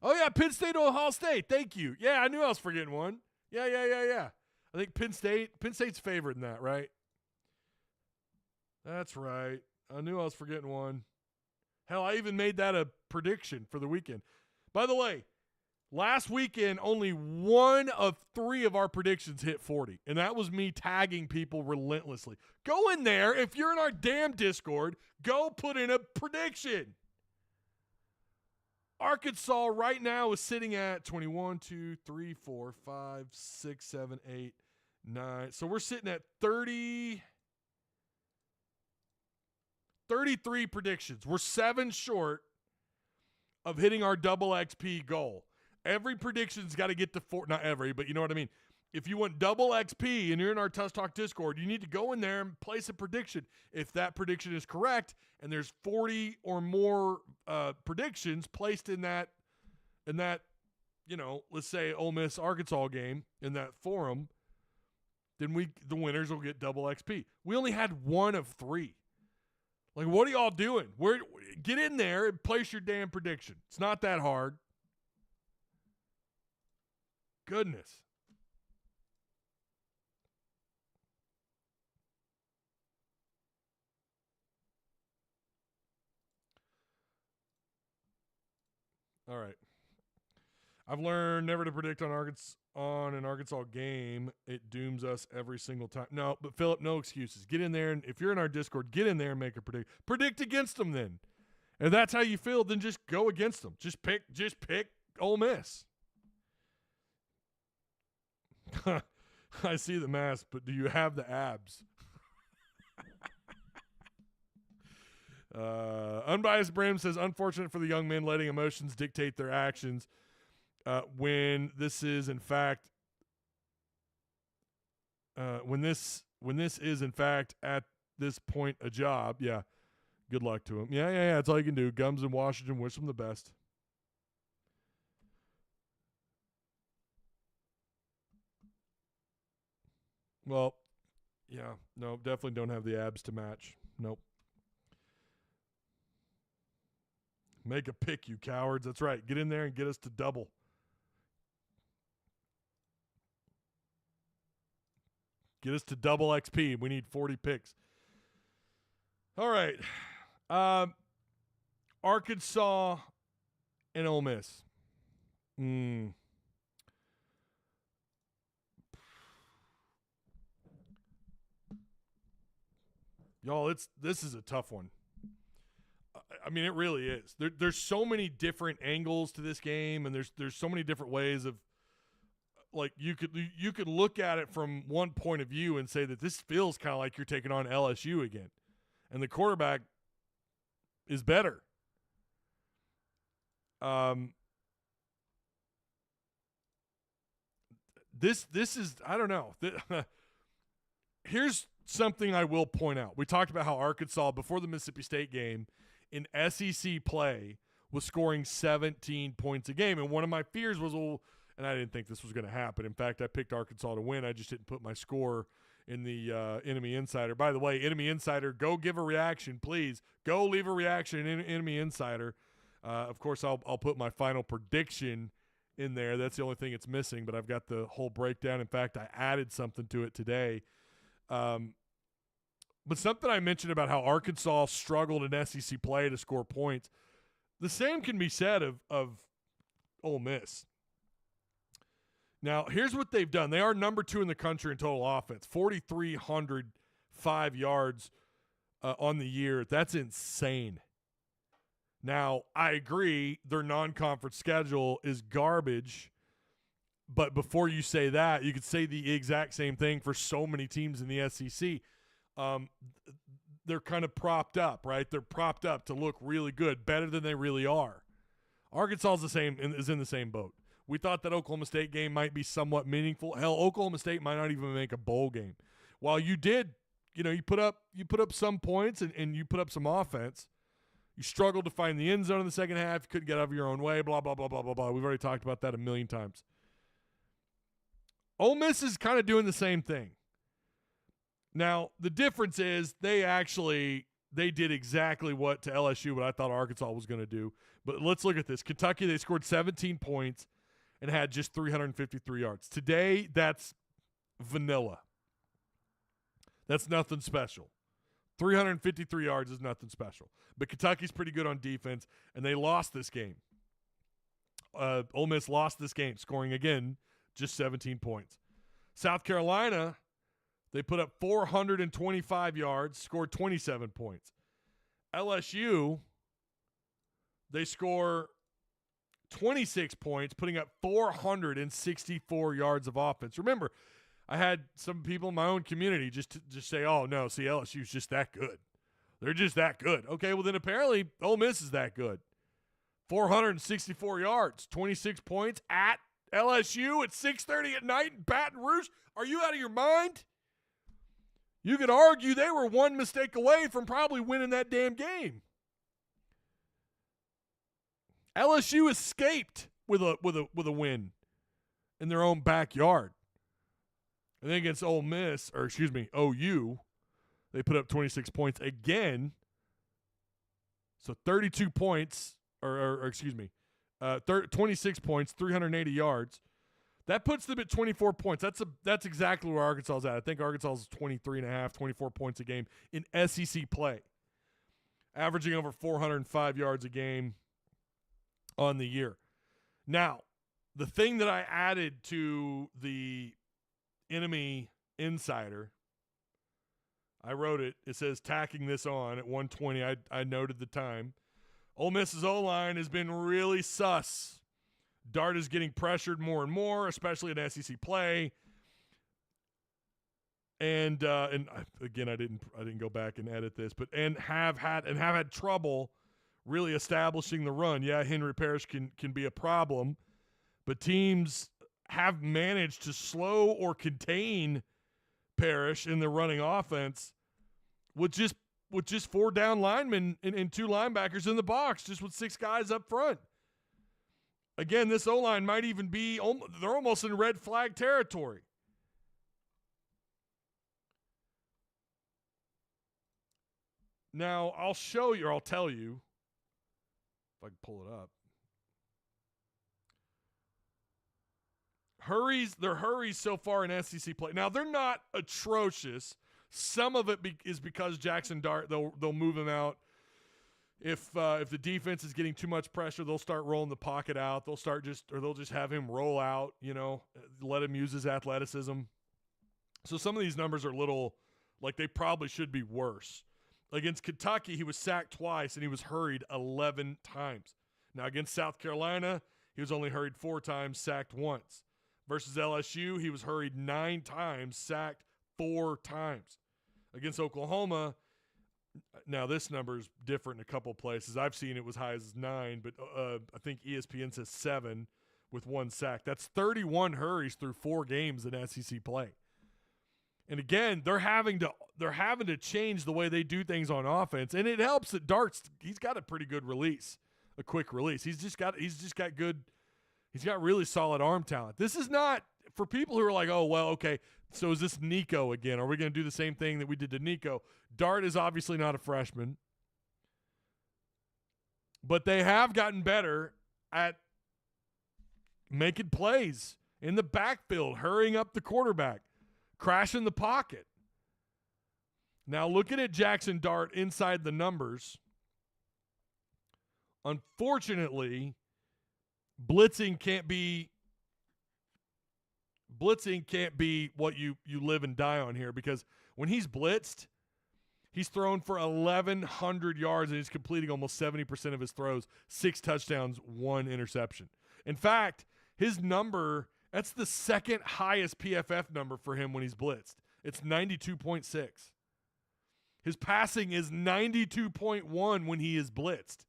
Oh, yeah, Penn State, Ohio State. Thank you. Yeah, I knew I was forgetting one. Yeah. I think Penn State's favored in that, right? That's right. I knew I was forgetting one. Hell, I even made that a prediction for the weekend. By the way, last weekend, only one of 3 of our predictions hit 40, and that was me tagging people relentlessly. Go in there. If you're in our damn Discord, go put in a prediction. Arkansas right now is sitting at 21, 2, 3, 4, 5, 6, 7, 8, 9. So we're sitting at 33 predictions. We're 7 short of hitting our double XP goal. Every prediction's got to get to 4. Not every, but you know what I mean. If you want double XP and you're in our Tusk Talk Discord, you need to go in there and place a prediction. If that prediction is correct and there's 40 or more predictions placed in that, let's say Ole Miss Arkansas game in that forum, then the winners will get double XP. We only had 1 of 3. Like, what are y'all doing? Get in there and place your damn prediction. It's not that hard. Goodness. All right. I've learned never to predict on an Arkansas game. It dooms us every single time. No, but Philip, no excuses. Get in there, and if you're in our Discord, get in there and make a prediction. Predict against them then. If that's how you feel, then just go against them. Just pick Ole Miss. I see the mask, but do you have the abs? Unbiased Brim says, unfortunate for the young men letting emotions dictate their actions when this is in fact when this is in fact at this point a job. Yeah, good luck to him. Yeah, that's all you can do. Gums in Washington, wish them the best. Well, yeah, no, definitely don't have the abs to match. Nope. Make a pick, you cowards. That's right. Get in there and get us to double. Get us to double XP. We need 40 picks. All right. Arkansas and Ole Miss. Y'all, this is a tough one. I mean, it really is. There's so many different angles to this game, and there's so many different ways of, like, you could look at it from one point of view and say that this feels kind of like you're taking on LSU again, and the quarterback is better. This is, I don't know. Here's something I will point out. We talked about how Arkansas before the Mississippi State game in SEC play was scoring 17 points a game. And one of my fears was, and I didn't think this was going to happen. In fact, I picked Arkansas to win. I just didn't put my score in the Enemy Insider. By the way, Enemy Insider, go give a reaction, please. Go leave a reaction in Enemy Insider. Of course, I'll put my final prediction in there. That's the only thing it's missing, but I've got the whole breakdown. In fact, I added something to it today. But something I mentioned about how Arkansas struggled in SEC play to score points, the same can be said of Ole Miss. Now, here's what they've done. They are number 2 in the country in total offense, 4,305 yards on the year. That's insane. Now, I agree their non-conference schedule is garbage, but before you say that, you could say the exact same thing for so many teams in the SEC. They're kind of propped up, right? They're propped up to look really good, better than they really are. Arkansas is in the same boat. We thought that Oklahoma State game might be somewhat meaningful. Hell, Oklahoma State might not even make a bowl game. While you did, you put up some points and you put up some offense. You struggled to find the end zone in the second half. You couldn't get out of your own way, blah, blah, blah, blah, blah, blah. We've already talked about that a million times. Ole Miss is kind of doing the same thing. Now, the difference is they actually they did exactly what to LSU what I thought Arkansas was going to do. But let's look at this. Kentucky, they scored 17 points and had just 353 yards. Today, that's vanilla. That's nothing special. 353 yards is nothing special. But Kentucky's pretty good on defense, and they lost this game. Ole Miss lost this game, scoring, again, just 17 points. South Carolina, they put up 425 yards, scored 27 points. LSU, they score 26 points, putting up 464 yards of offense. Remember, I had some people in my own community just say, oh, no, see, LSU's just that good. They're just that good. Okay, well, then apparently Ole Miss is that good. 464 yards, 26 points at LSU at 6:30 at night in Baton Rouge. Are you out of your mind? You could argue they were one mistake away from probably winning that damn game. LSU escaped with a win in their own backyard. And then against OU, they put up 26 points again. So 32 points, 26 points, 380 yards. That puts them at 24 points. That's exactly where Arkansas is at. I think Arkansas is 23.5, 24 points a game in SEC play, averaging over 405 yards a game on the year. Now, the thing that I added to the Enemy Insider, I wrote it. It says, tacking this on at 120. I noted the time. Ole Miss's O-line has been really sus. Dart is getting pressured more and more, especially in SEC play. And again, I didn't go back and edit this, but have had trouble really establishing the run. Yeah, Henry Parrish can be a problem, but teams have managed to slow or contain Parrish in the running offense with just 4 down linemen and 2 linebackers in the box, just with 6 guys up front. Again, this O-line might even be – they're almost in red flag territory. Now, I'll show you, or I'll tell you, if I can pull it up. Their hurries so far in SEC play. Now, they're not atrocious. Some of it is because Jackson Dart, they'll move him out. If the defense is getting too much pressure, they'll start rolling the pocket out. They'll just have him roll out, let him use his athleticism. So some of these numbers are little, like they probably should be worse. Against Kentucky, he was sacked twice and he was hurried 11 times. Now against South Carolina, he was only hurried 4 times, sacked once. Versus LSU, he was hurried 9 times, sacked 4 times. Against Oklahoma, now this number is different in a couple places. I've seen it was high as 9, but I think ESPN says 7 with 1 sack. That's 31 hurries through 4 games in SEC play. And again, they're having to change the way they do things on offense, and it helps that he's got a pretty good release, a quick release. He's got really solid arm talent. This is not for people who are like, oh, well, okay, so is this Nico again? Are we going to do the same thing that we did to Nico? Dart is obviously not a freshman, but they have gotten better at making plays in the backfield, hurrying up the quarterback, crashing the pocket. Now, looking at Jackson Dart inside the numbers, unfortunately, blitzing can't be what you live and die on here, because when he's blitzed, he's thrown for 1,100 yards and he's completing almost 70% of his throws, 6 touchdowns, 1 interception. In fact, his number, that's the second highest PFF number for him when he's blitzed. It's 92.6. His passing is 92.1 when he is blitzed.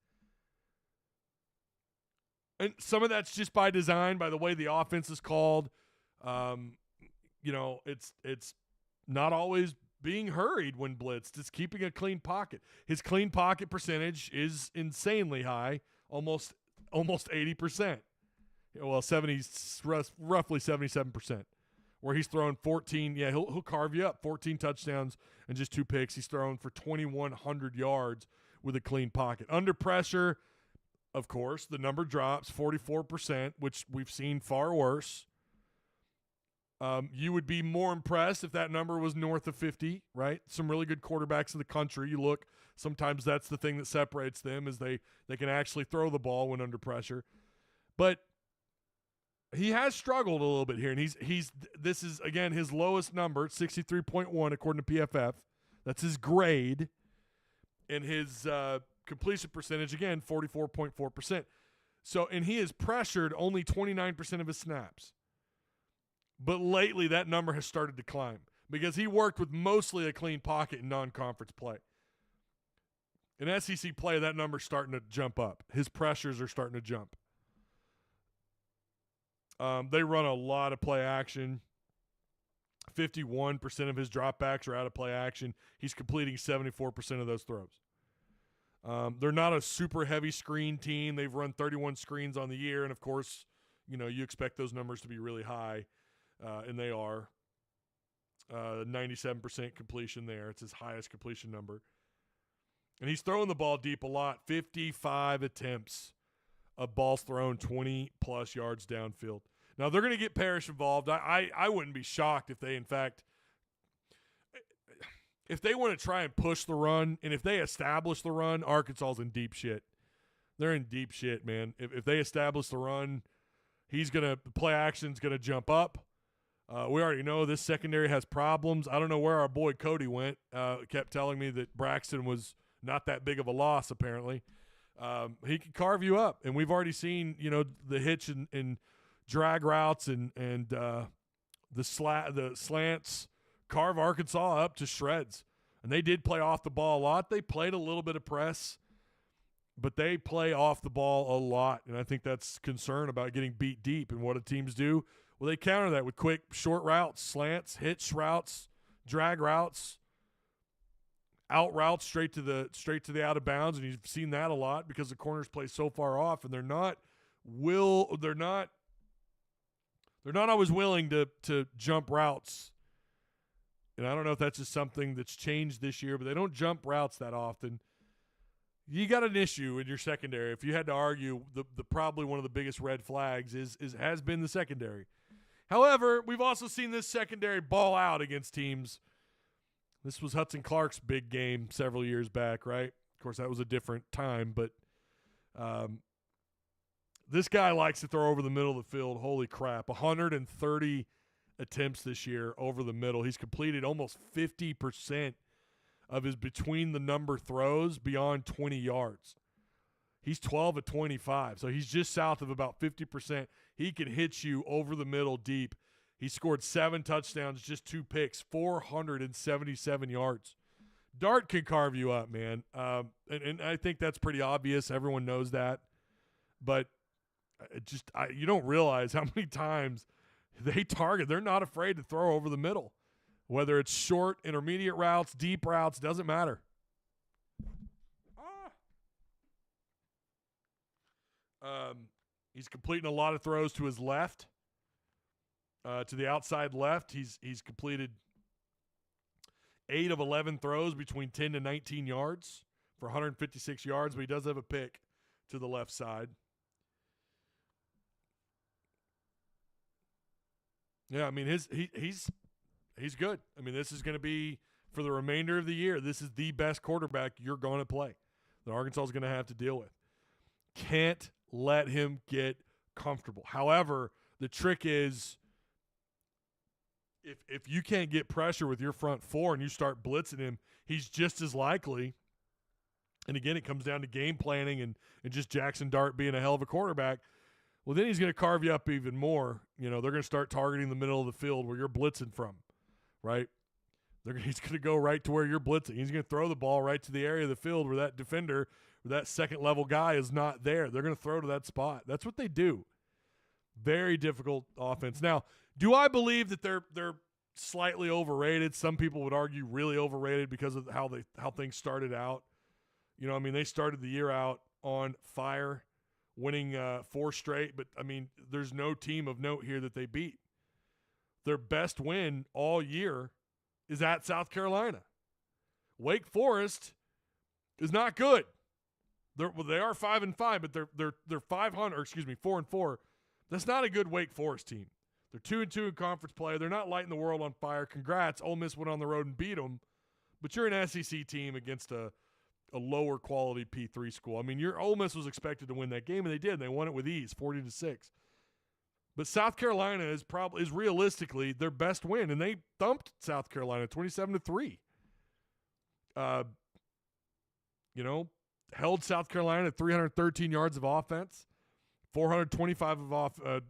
And some of that's just by design, by the way the offense is called. It's not always being hurried when blitzed. It's keeping a clean pocket. His clean pocket percentage is insanely high, almost 80%. Well, roughly 77%. where he's thrown 14. Yeah, he'll carve you up. 14 touchdowns and just 2 picks. He's thrown for 2,100 yards with a clean pocket. Under pressure, of course, the number drops 44%, which we've seen far worse. You would be more impressed if that number was north of 50, right? Some really good quarterbacks in the country. You look, sometimes that's the thing that separates them is they can actually throw the ball when under pressure. But he has struggled a little bit here, and this is, again, his lowest number, 63.1 according to PFF. That's his grade. And his completion percentage, again, 44.4%. So, and he has pressured only 29% of his snaps. But lately, that number has started to climb because he worked with mostly a clean pocket in non-conference play. In SEC play, that number's starting to jump up. His pressures are starting to jump. They run a lot of play action. 51% of his dropbacks are out of play action. He's completing 74% of those throws. They're not a super heavy screen team. They've run 31 screens on the year, and of course, you expect those numbers to be really high. And they are 97% completion there. It's his highest completion number. And he's throwing the ball deep a lot. 55 attempts of balls thrown 20-plus yards downfield. Now, they're going to get Parrish involved. I wouldn't be shocked if they, in fact, if they want to try and push the run, and if they establish the run, Arkansas's in deep shit. They're in deep shit, man. If they establish the run, the play action's going to jump up. We already know this secondary has problems. I don't know where our boy Cody went. Kept telling me that Braxton was not that big of a loss, apparently. He can carve you up. And we've already seen, the hitch and drag routes and the slants carve Arkansas up to shreds. And they did play off the ball a lot. They played a little bit of press, but they play off the ball a lot. And I think that's concern about getting beat deep. And what do teams do? Well, they counter that with quick, short routes, slants, hitch routes, drag routes, out routes straight to the out of bounds, and you've seen that a lot because the corners play so far off, and they're not always willing to jump routes. And I don't know if that's just something that's changed this year, but they don't jump routes that often. You got an issue in your secondary. If you had to argue, the probably one of the biggest red flags has been the secondary. However, we've also seen this secondary ball out against teams. This was Hudson Clark's big game several years back, right? Of course, that was a different time, but this guy likes to throw over the middle of the field. Holy crap, 130 attempts this year over the middle. He's completed almost 50% of his between-the-number throws beyond 20 yards. He's 12 of 25, so he's just south of about 50%. He can hit you over the middle deep. He scored 7 touchdowns, just 2 picks, 477 yards. Dart can carve you up, man. And I think that's pretty obvious. Everyone knows that. But you don't realize how many times they target. They're not afraid to throw over the middle. Whether it's short, intermediate routes, deep routes, doesn't matter. He's completing a lot of throws to his left, to the outside left. He's completed 8 of 11 throws between 10 to 19 yards for 156 yards, but he does have a pick to the left side. Yeah, I mean he's good. I mean, this is going to be for the remainder of the year. This is the best quarterback you're going to play that Arkansas is going to have to deal with. Can't let him get comfortable. However, the trick is if you can't get pressure with your front four and you start blitzing him, he's just as likely. And again, it comes down to game planning and just Jackson Dart being a hell of a quarterback. Well, then he's going to carve you up even more. They're going to start targeting the middle of the field where you're blitzing from, right? He's going to go right to where you're blitzing. He's going to throw the ball right to the area of the field where that defender or that second-level guy is not there. They're going to throw to that spot. That's what they do. Very difficult offense. Now, do I believe that they're slightly overrated? Some people would argue really overrated because of how things started out. They started the year out on fire, winning 4 straight. But, there's no team of note here that they beat. their best win all year is at South Carolina. Wake Forest is not good. They are 5-5, but they're 500. Or excuse me, 4-4. That's not a good Wake Forest team. They're 2-2 in conference play. They're not lighting the world on fire. Congrats, Ole Miss went on the road and beat them. But you're an SEC team against a lower quality P3 school. I mean, your Ole Miss was expected to win that game, and they did. They won it with ease, 40-6. But South Carolina is realistically their best win, and they thumped South Carolina 27-3. Held South Carolina at 313 yards of offense, 425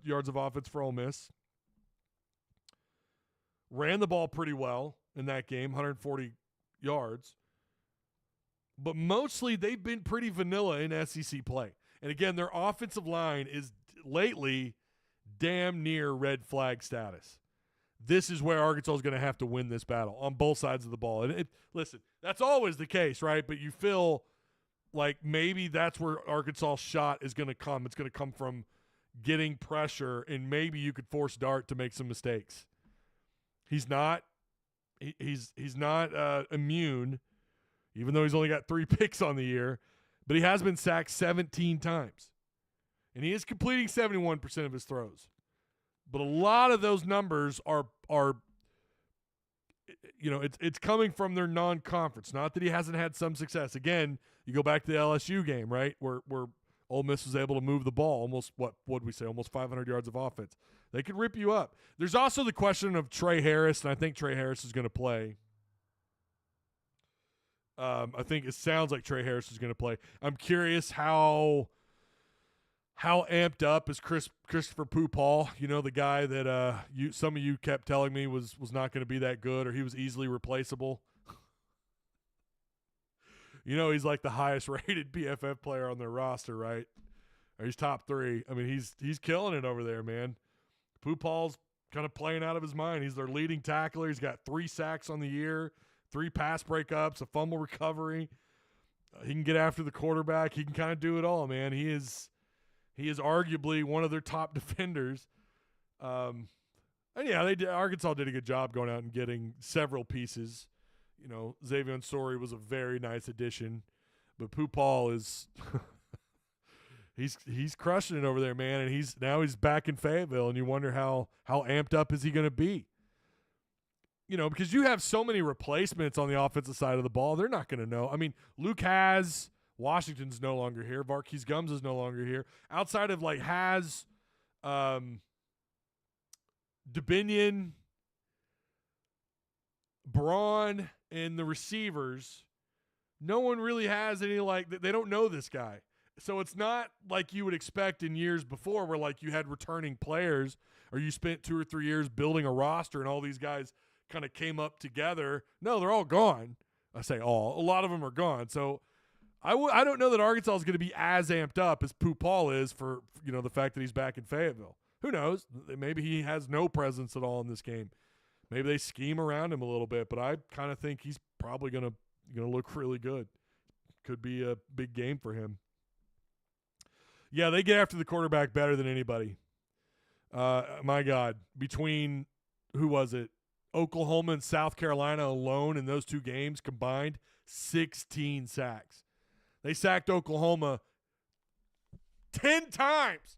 yards of offense for Ole Miss. Ran the ball pretty well in that game, 140 yards. But mostly they've been pretty vanilla in SEC play. And again, their offensive line is lately damn near red flag status. This is where Arkansas is going to have to win this battle on both sides of the ball. And listen, that's always the case, right? But you feel like maybe that's where Arkansas' shot is going to come. It's going to come from getting pressure, and maybe you could force Dart to make some mistakes. He's not immune, even though he's only got 3 picks on the year, but he has been sacked 17 times. And he is completing 71% of his throws. But a lot of those numbers are it's coming from their non-conference. Not that he hasn't had some success. Again, you go back to the LSU game, right, where Ole Miss was able to move the ball almost, almost 500 yards of offense. They could rip you up. There's also the question of Trey Harris, and I think Trey Harris is going to play. I think it sounds like Trey Harris is going to play. I'm curious how amped up is Christopher Pooh-Paul, the guy that some of you kept telling me was not going to be that good, or he was easily replaceable. He's like the highest rated PFF player on their roster, right? Or he's top 3. I mean, he's killing it over there, man. Pooh-Paul's kind of playing out of his mind. He's their leading tackler. He's got 3 sacks on the year, 3 pass breakups, a fumble recovery. He can get after the quarterback. He can kind of do it all, man. He is arguably one of their top defenders. And yeah, Arkansas did a good job going out and getting several pieces. Xavier Story was a very nice addition, but Pooh-Paul is he's crushing it over there, man. And he's back in Fayetteville, and you wonder how amped up is he going to be? Because you have so many replacements on the offensive side of the ball, they're not going to know. I mean, Luke has. Washington's no longer here. Var'Keyes Gums is no longer here. Outside of Dubinion, Braun, and the receivers, no one really has any they don't know this guy. So it's not like you would expect in years before where you had returning players or you spent 2 or 3 years building a roster and all these guys kind of came up together. No, they're all gone. I say all. A lot of them are gone. So I don't know that Arkansas is going to be as amped up as Pooh-Paul is for the fact that he's back in Fayetteville. Who knows? Maybe he has no presence at all in this game. Maybe they scheme around him a little bit, but I kind of think he's probably going to look really good. Could be a big game for him. Yeah, they get after the quarterback better than anybody. My God, between who was it? Oklahoma and South Carolina alone in those 2 games combined, 16 sacks. They sacked Oklahoma 10 times.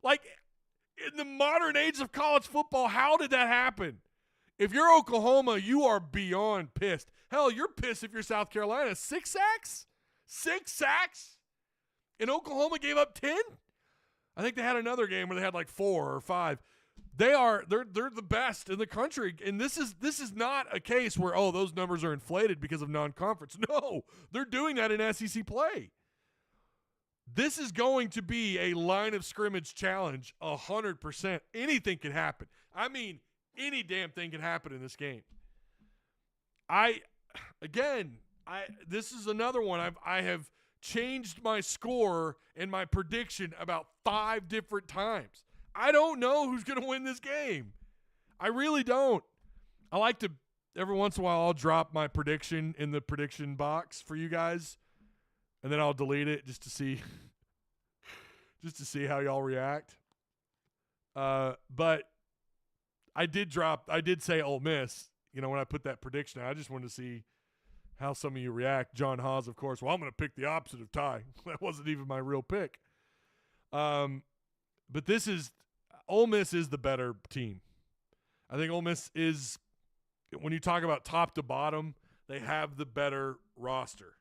In the modern age of college football, how did that happen? If you're Oklahoma, you are beyond pissed. Hell, you're pissed if you're South Carolina. 6 sacks? 6 sacks? And Oklahoma gave up 10? I think they had another game where they had 4 or 5. They're the best in the country, and this is not a case where those numbers are inflated because of non-conference. No, they're doing that in SEC play. This is going to be a line of scrimmage challenge 100%. Anything can happen. I mean, any damn thing can happen in this game. This is another one. I have changed my score and my prediction about 5 different times. I don't know who's going to win this game. I really don't. I like to, every once in a while, I'll drop my prediction in the prediction box for you guys, and then I'll delete it just to see how y'all react. But I did say Ole Miss, when I put that prediction out. I just wanted to see how some of you react. John Haas, of course. Well, I'm going to pick the opposite of Ty. That wasn't even my real pick. But Ole Miss is the better team. I think Ole Miss is, when you talk about top to bottom, they have the better roster.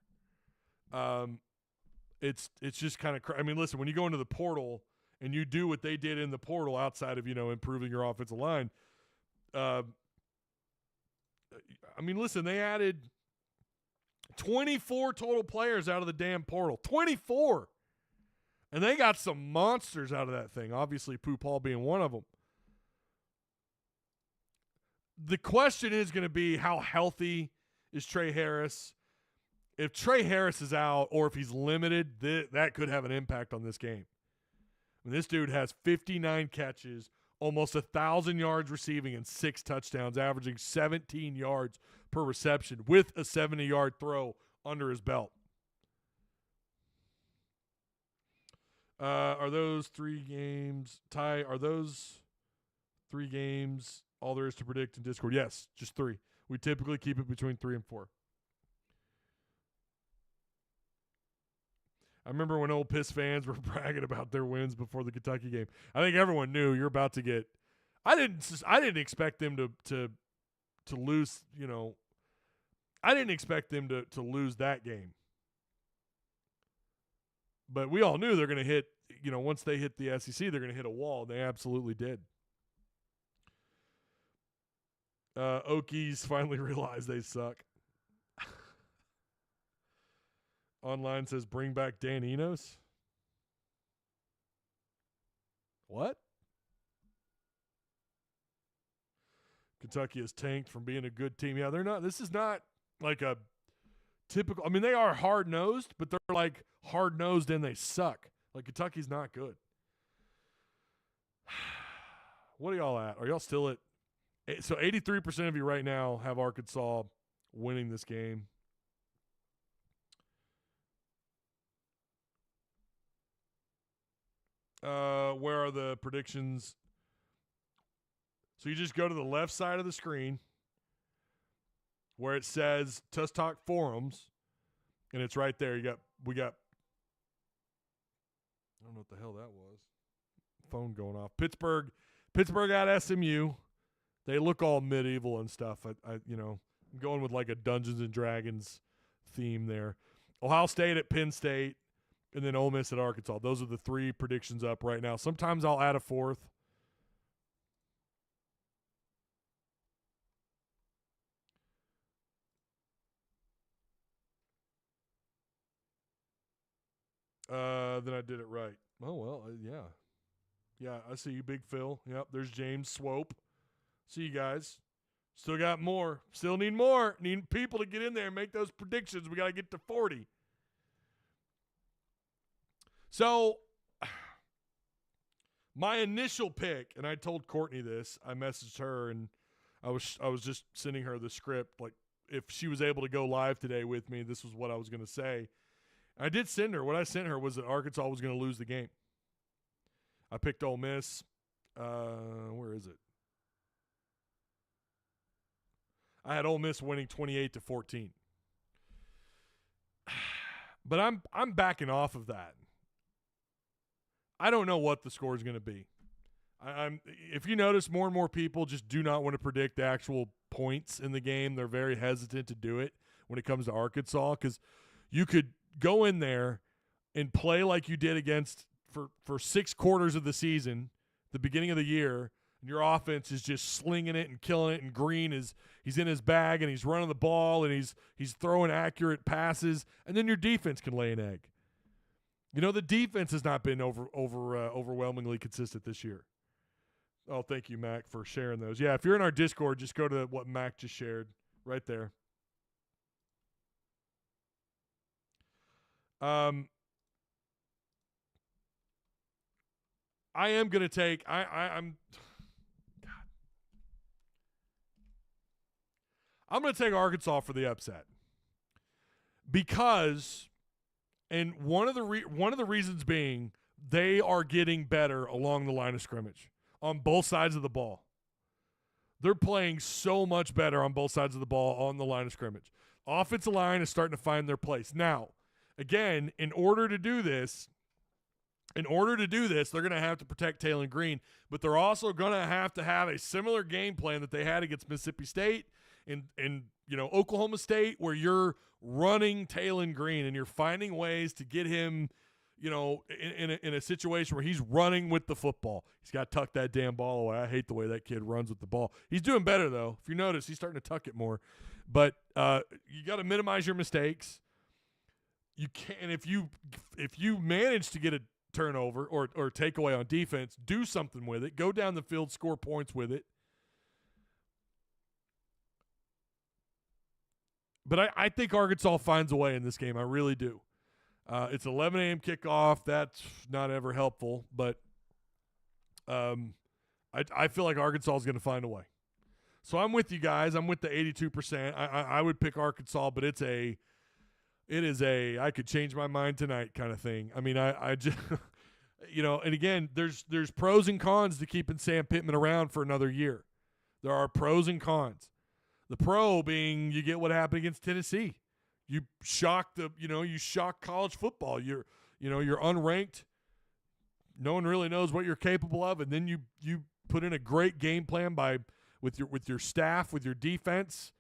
It's just kind of listen, when you go into the portal and you do what they did in the portal outside of, improving your offensive line, listen, they added 24 total players out of the damn portal. 24! And they got some monsters out of that thing, obviously Pooh Paul being one of them. The question is going to be, how healthy is Trey Harris? If Trey Harris is out or if he's limited, that could have an impact on this game. This dude has 59 catches, almost 1,000 yards receiving, and 6 touchdowns, averaging 17 yards per reception with a 70-yard throw under his belt. Are those 3 games, Ty, are those 3 games all there is to predict in Discord? Yes, just 3. We typically keep it between 3 and 4. I remember when old Piss fans were bragging about their wins before the Kentucky game. I think everyone knew you're about to get. I didn't expect them to lose. I didn't expect them to lose that game. But we all knew they're going to hit. Once they hit the SEC, they're going to hit a wall. They absolutely did. Okies finally realized they suck. Online says, bring back Dan Enos. What? Kentucky has tanked from being a good team. Yeah, they're not. This is not like a typical. They are hard-nosed, but they're like hard-nosed and they suck. Like, Kentucky's not good. What are y'all at? Are y'all still at? So 83% of you right now have Arkansas winning this game. Where are the predictions? So you just go to the left side of the screen where it says Tusk Talk Forums, and it's right there. We got. I don't know what the hell that was. Phone going off. Pittsburgh at SMU. They look all medieval and stuff. I'm going with like a Dungeons and Dragons theme there. Ohio State at Penn State. And then Ole Miss at Arkansas. Those are the 3 predictions up right now. Sometimes I'll add a 4th. Then I did it right. Oh, well, yeah. Yeah, I see you, Big Phil. Yep, there's James Swope. See you guys. Still got more. Still need more. Need people to get in there and make those predictions. We got to get to 40. So, my initial pick, and I told Courtney this, I messaged her, and I was just sending her the script, like if she was able to go live today with me, this was what I was going to say. I did send her. What I sent her was that Arkansas was going to lose the game. I picked Ole Miss. Where is it? I had Ole Miss winning 28-14. But I'm backing off of that. I don't know what the score is going to be. If you notice, more and more people just do not want to predict the actual points in the game. They're very hesitant to do it when it comes to Arkansas, because you could go in there and play like you did against for 6 quarters of the season, the beginning of the year, and your offense is just slinging it and killing it, and Green he's in his bag and he's running the ball and he's throwing accurate passes, and then your defense can lay an egg. The defense has not been overwhelmingly consistent this year. Oh, thank you, Mac, for sharing those. Yeah, if you're in our Discord, just go to what Mac just shared right there. I am going to take I'm going to take Arkansas for the upset. Because and one of the reasons being, they are getting better along the line of scrimmage on both sides of the ball. They're playing so much better on both sides of the ball on the line of scrimmage. Offensive line is starting to find their place. Now, again, in order to do this, they're going to have to protect Taylon Green, but they're also going to have a similar game plan that they had against Mississippi State and Oklahoma State, where you're running Taylon Green and you're finding ways to get him, in a situation where he's running with the football. He's got to tuck that damn ball away. I hate the way that kid runs with the ball. He's doing better, though. If you notice, he's starting to tuck it more. But you got to minimize your mistakes. You can, if you manage to get a turnover or takeaway on defense, do something with it. Go down the field, score points with it. But I think Arkansas finds a way in this game. I really do. It's 11 a.m. kickoff. That's not ever helpful, but I feel like Arkansas is going to find a way. So I'm with you guys. I'm with the 82%. I would pick Arkansas, but it is a I could change my mind tonight kind of thing. I mean, I just and again, there's pros and cons to keeping Sam Pittman around for another year. There are pros and cons. The pro being you get what happened against Tennessee. You shock college football. You're unranked. No one really knows what you're capable of, and then you put in a great game plan with your staff, with your defense.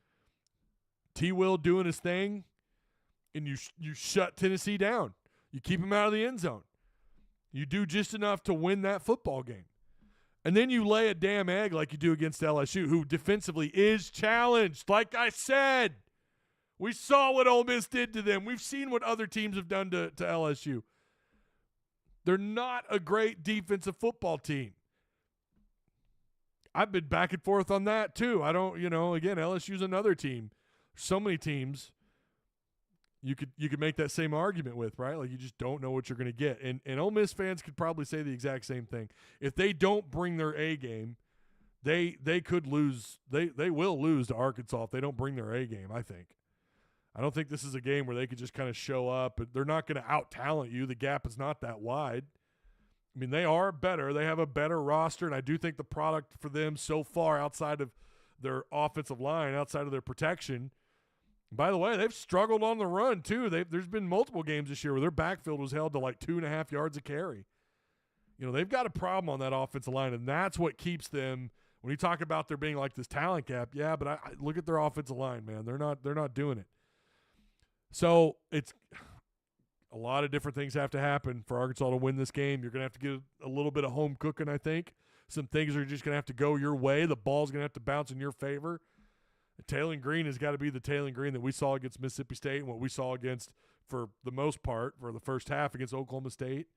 T. Will doing his thing, and you shut Tennessee down. You keep him out of the end zone. You do just enough to win that football game. And then you lay a damn egg like you do against LSU, who defensively is challenged. Like I said, we saw what Ole Miss did to them. We've seen what other teams have done to LSU. They're not a great defensive football team. I've been back and forth on that too. I don't, again, LSU's another team. So many teams you could make that same argument with, right? Like you just don't know what you're going to get. And Ole Miss fans could probably say the exact same thing. If they don't bring their A game, they could lose. They will lose to Arkansas if they don't bring their A game, I think. I don't think this is a game where they could just kind of show up. They're not going to out-talent you. The gap is not that wide. I mean, they are better. They have a better roster, and I do think the product for them so far outside of their offensive line, outside of their protection. By the way, they've struggled on the run too. There's been multiple games this year where their backfield was held to like 2.5 yards a carry. They've got a problem on that offensive line, and that's what keeps them. When you talk about there being like this talent gap, yeah, but I look at their offensive line, man. They're not doing it. So it's a lot of different things have to happen for Arkansas to win this game. You're going to have to get a little bit of home cooking, I think. Some things are just going to have to go your way. The ball's going to have to bounce in your favor. Taylon Green has got to be the Taylon Green that we saw against Mississippi State and what we saw against, for the most part, for the first half against Oklahoma State.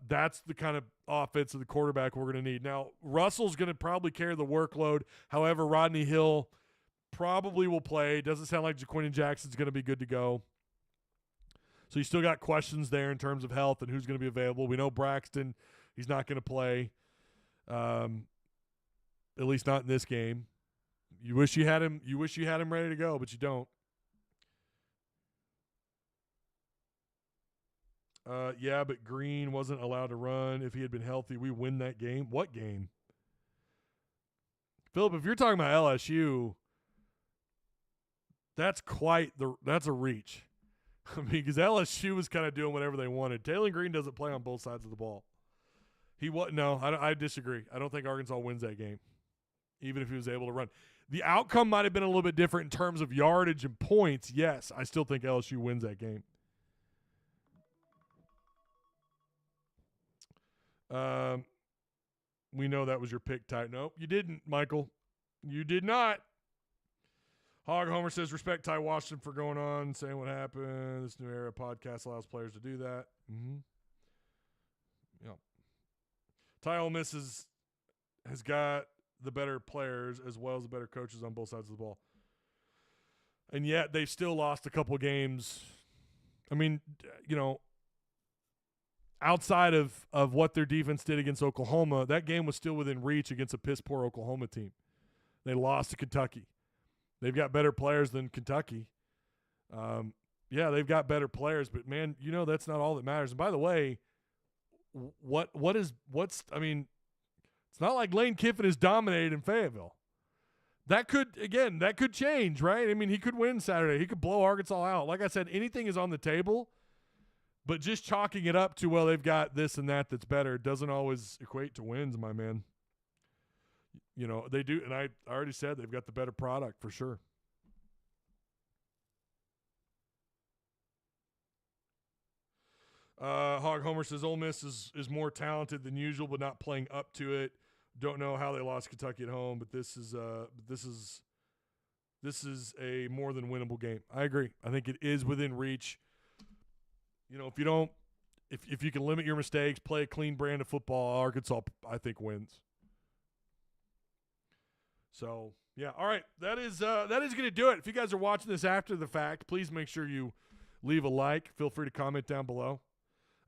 That's the kind of offense of the quarterback we're going to need. Now, Russell's going to probably carry the workload. However, Rodney Hill probably will play. Doesn't sound like Jaquinion Jackson's going to be good to go. So you still got questions there in terms of health and who's going to be available. We know Braxton, he's not going to play, at least not in this game. You wish you had him. You wish you had him ready to go, but you don't. Yeah, but Green wasn't allowed to run. If he had been healthy, we win that game. What game? Philip, if you're talking about LSU, that's a reach. I mean, because LSU was kind of doing whatever they wanted. Taylon Green doesn't play on both sides of the ball. I disagree. I don't think Arkansas wins that game, even if he was able to run. The outcome might have been a little bit different in terms of yardage and points. Yes, I still think LSU wins that game. We know that was your pick, Ty. Nope, you didn't, Michael. You did not. Hog Homer says, respect Ty Washington for going on, saying what happened. This new era podcast allows players to do that. Mm-hmm. Yep. Ty Ole Miss has got the better players as well as the better coaches on both sides of the ball. And yet they've still lost a couple games. I mean, outside of what their defense did against Oklahoma, that game was still within reach against a piss-poor Oklahoma team. They lost to Kentucky. They've got better players than Kentucky. Yeah, they've got better players, but, man, that's not all that matters. And by the way, it's not like Lane Kiffin is dominated in Fayetteville. that could change, right? I mean, he could win Saturday. He could blow Arkansas out. Like I said, anything is on the table, but just chalking it up to, well, they've got this and that's better doesn't always equate to wins, my man. You know, they do, and I already said they've got the better product for sure. Hog Homer says Ole Miss is more talented than usual, but not playing up to it. Don't know how they lost Kentucky at home, but this is a more than winnable game. I agree. I think it is within reach. You know, if you can limit your mistakes, play a clean brand of football, Arkansas, I think, wins. So, yeah. All right. That is going to do it. If you guys are watching this after the fact, please make sure you leave a like. Feel free to comment down below.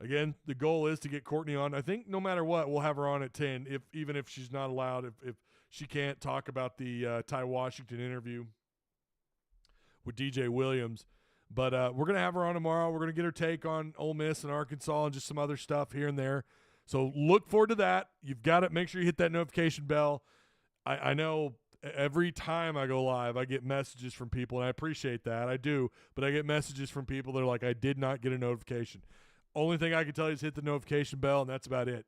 Again, the goal is to get Courtney on. I think no matter what, we'll have her on at 10, even if she's not allowed, if she can't talk about the Ty Washington interview with DJ Williams. But we're going to have her on tomorrow. We're going to get her take on Ole Miss and Arkansas and just some other stuff here and there. So look forward to that. You've got to make sure you hit that notification bell. I know every time I go live, I get messages from people, and I appreciate that. I do. But I get messages from people that are like, I did not get a notification. Only thing I can tell you is hit the notification bell, and that's about it.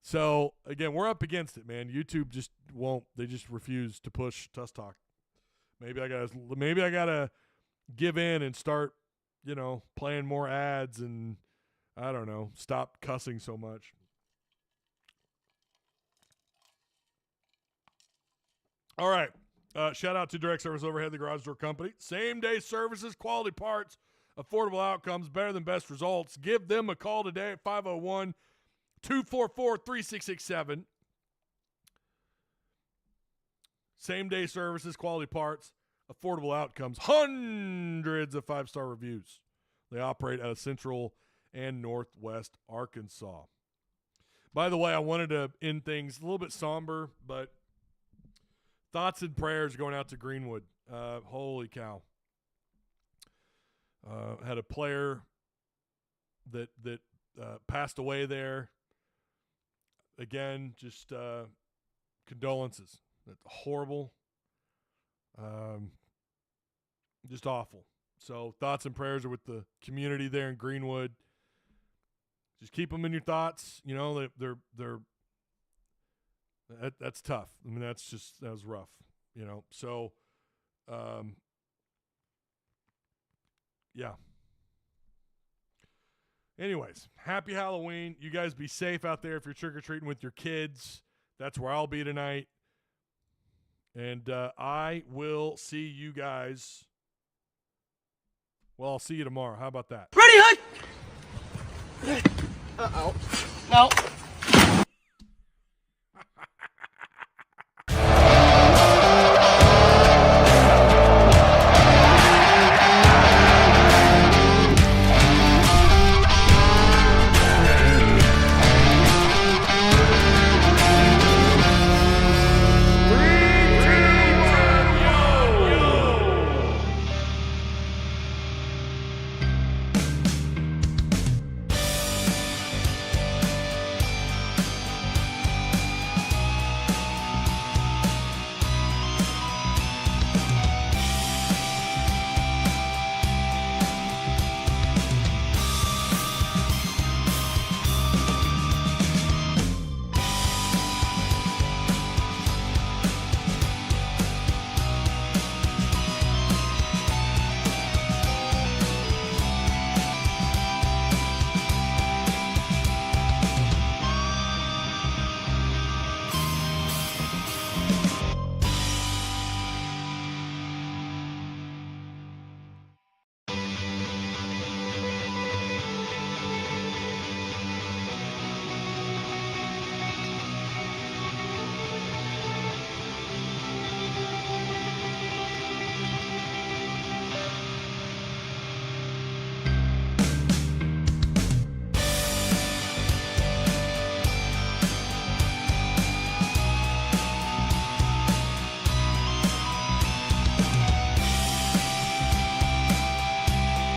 So, again, we're up against it, man. YouTube just won't. They just refuse to push Tusk Talk. Maybe I gotta give in and start, playing more ads and, I don't know, stop cussing so much. All right. Shout out to Direct Service Overhead, the Garage Door Company. Same-day services, quality parts, affordable outcomes, better than best results. Give them a call today at 501-244-3667. Same-day services, quality parts, affordable outcomes, hundreds of 5-star reviews. They operate out of Central and Northwest Arkansas. By the way, I wanted to end things a little bit somber, but thoughts and prayers going out to Greenwood. Holy cow. Had a player that passed away there. Again, just condolences. That's horrible. Just awful. So thoughts and prayers are with the community there in Greenwood. Just keep them in your thoughts. That's tough. I mean, that was rough. So, yeah. Anyways, happy Halloween. You guys be safe out there if you're trick-or-treating with your kids. That's where I'll be tonight. And I will see you guys. Well, I'll see you tomorrow. How about that? Ready, Hook! Uh-oh. No.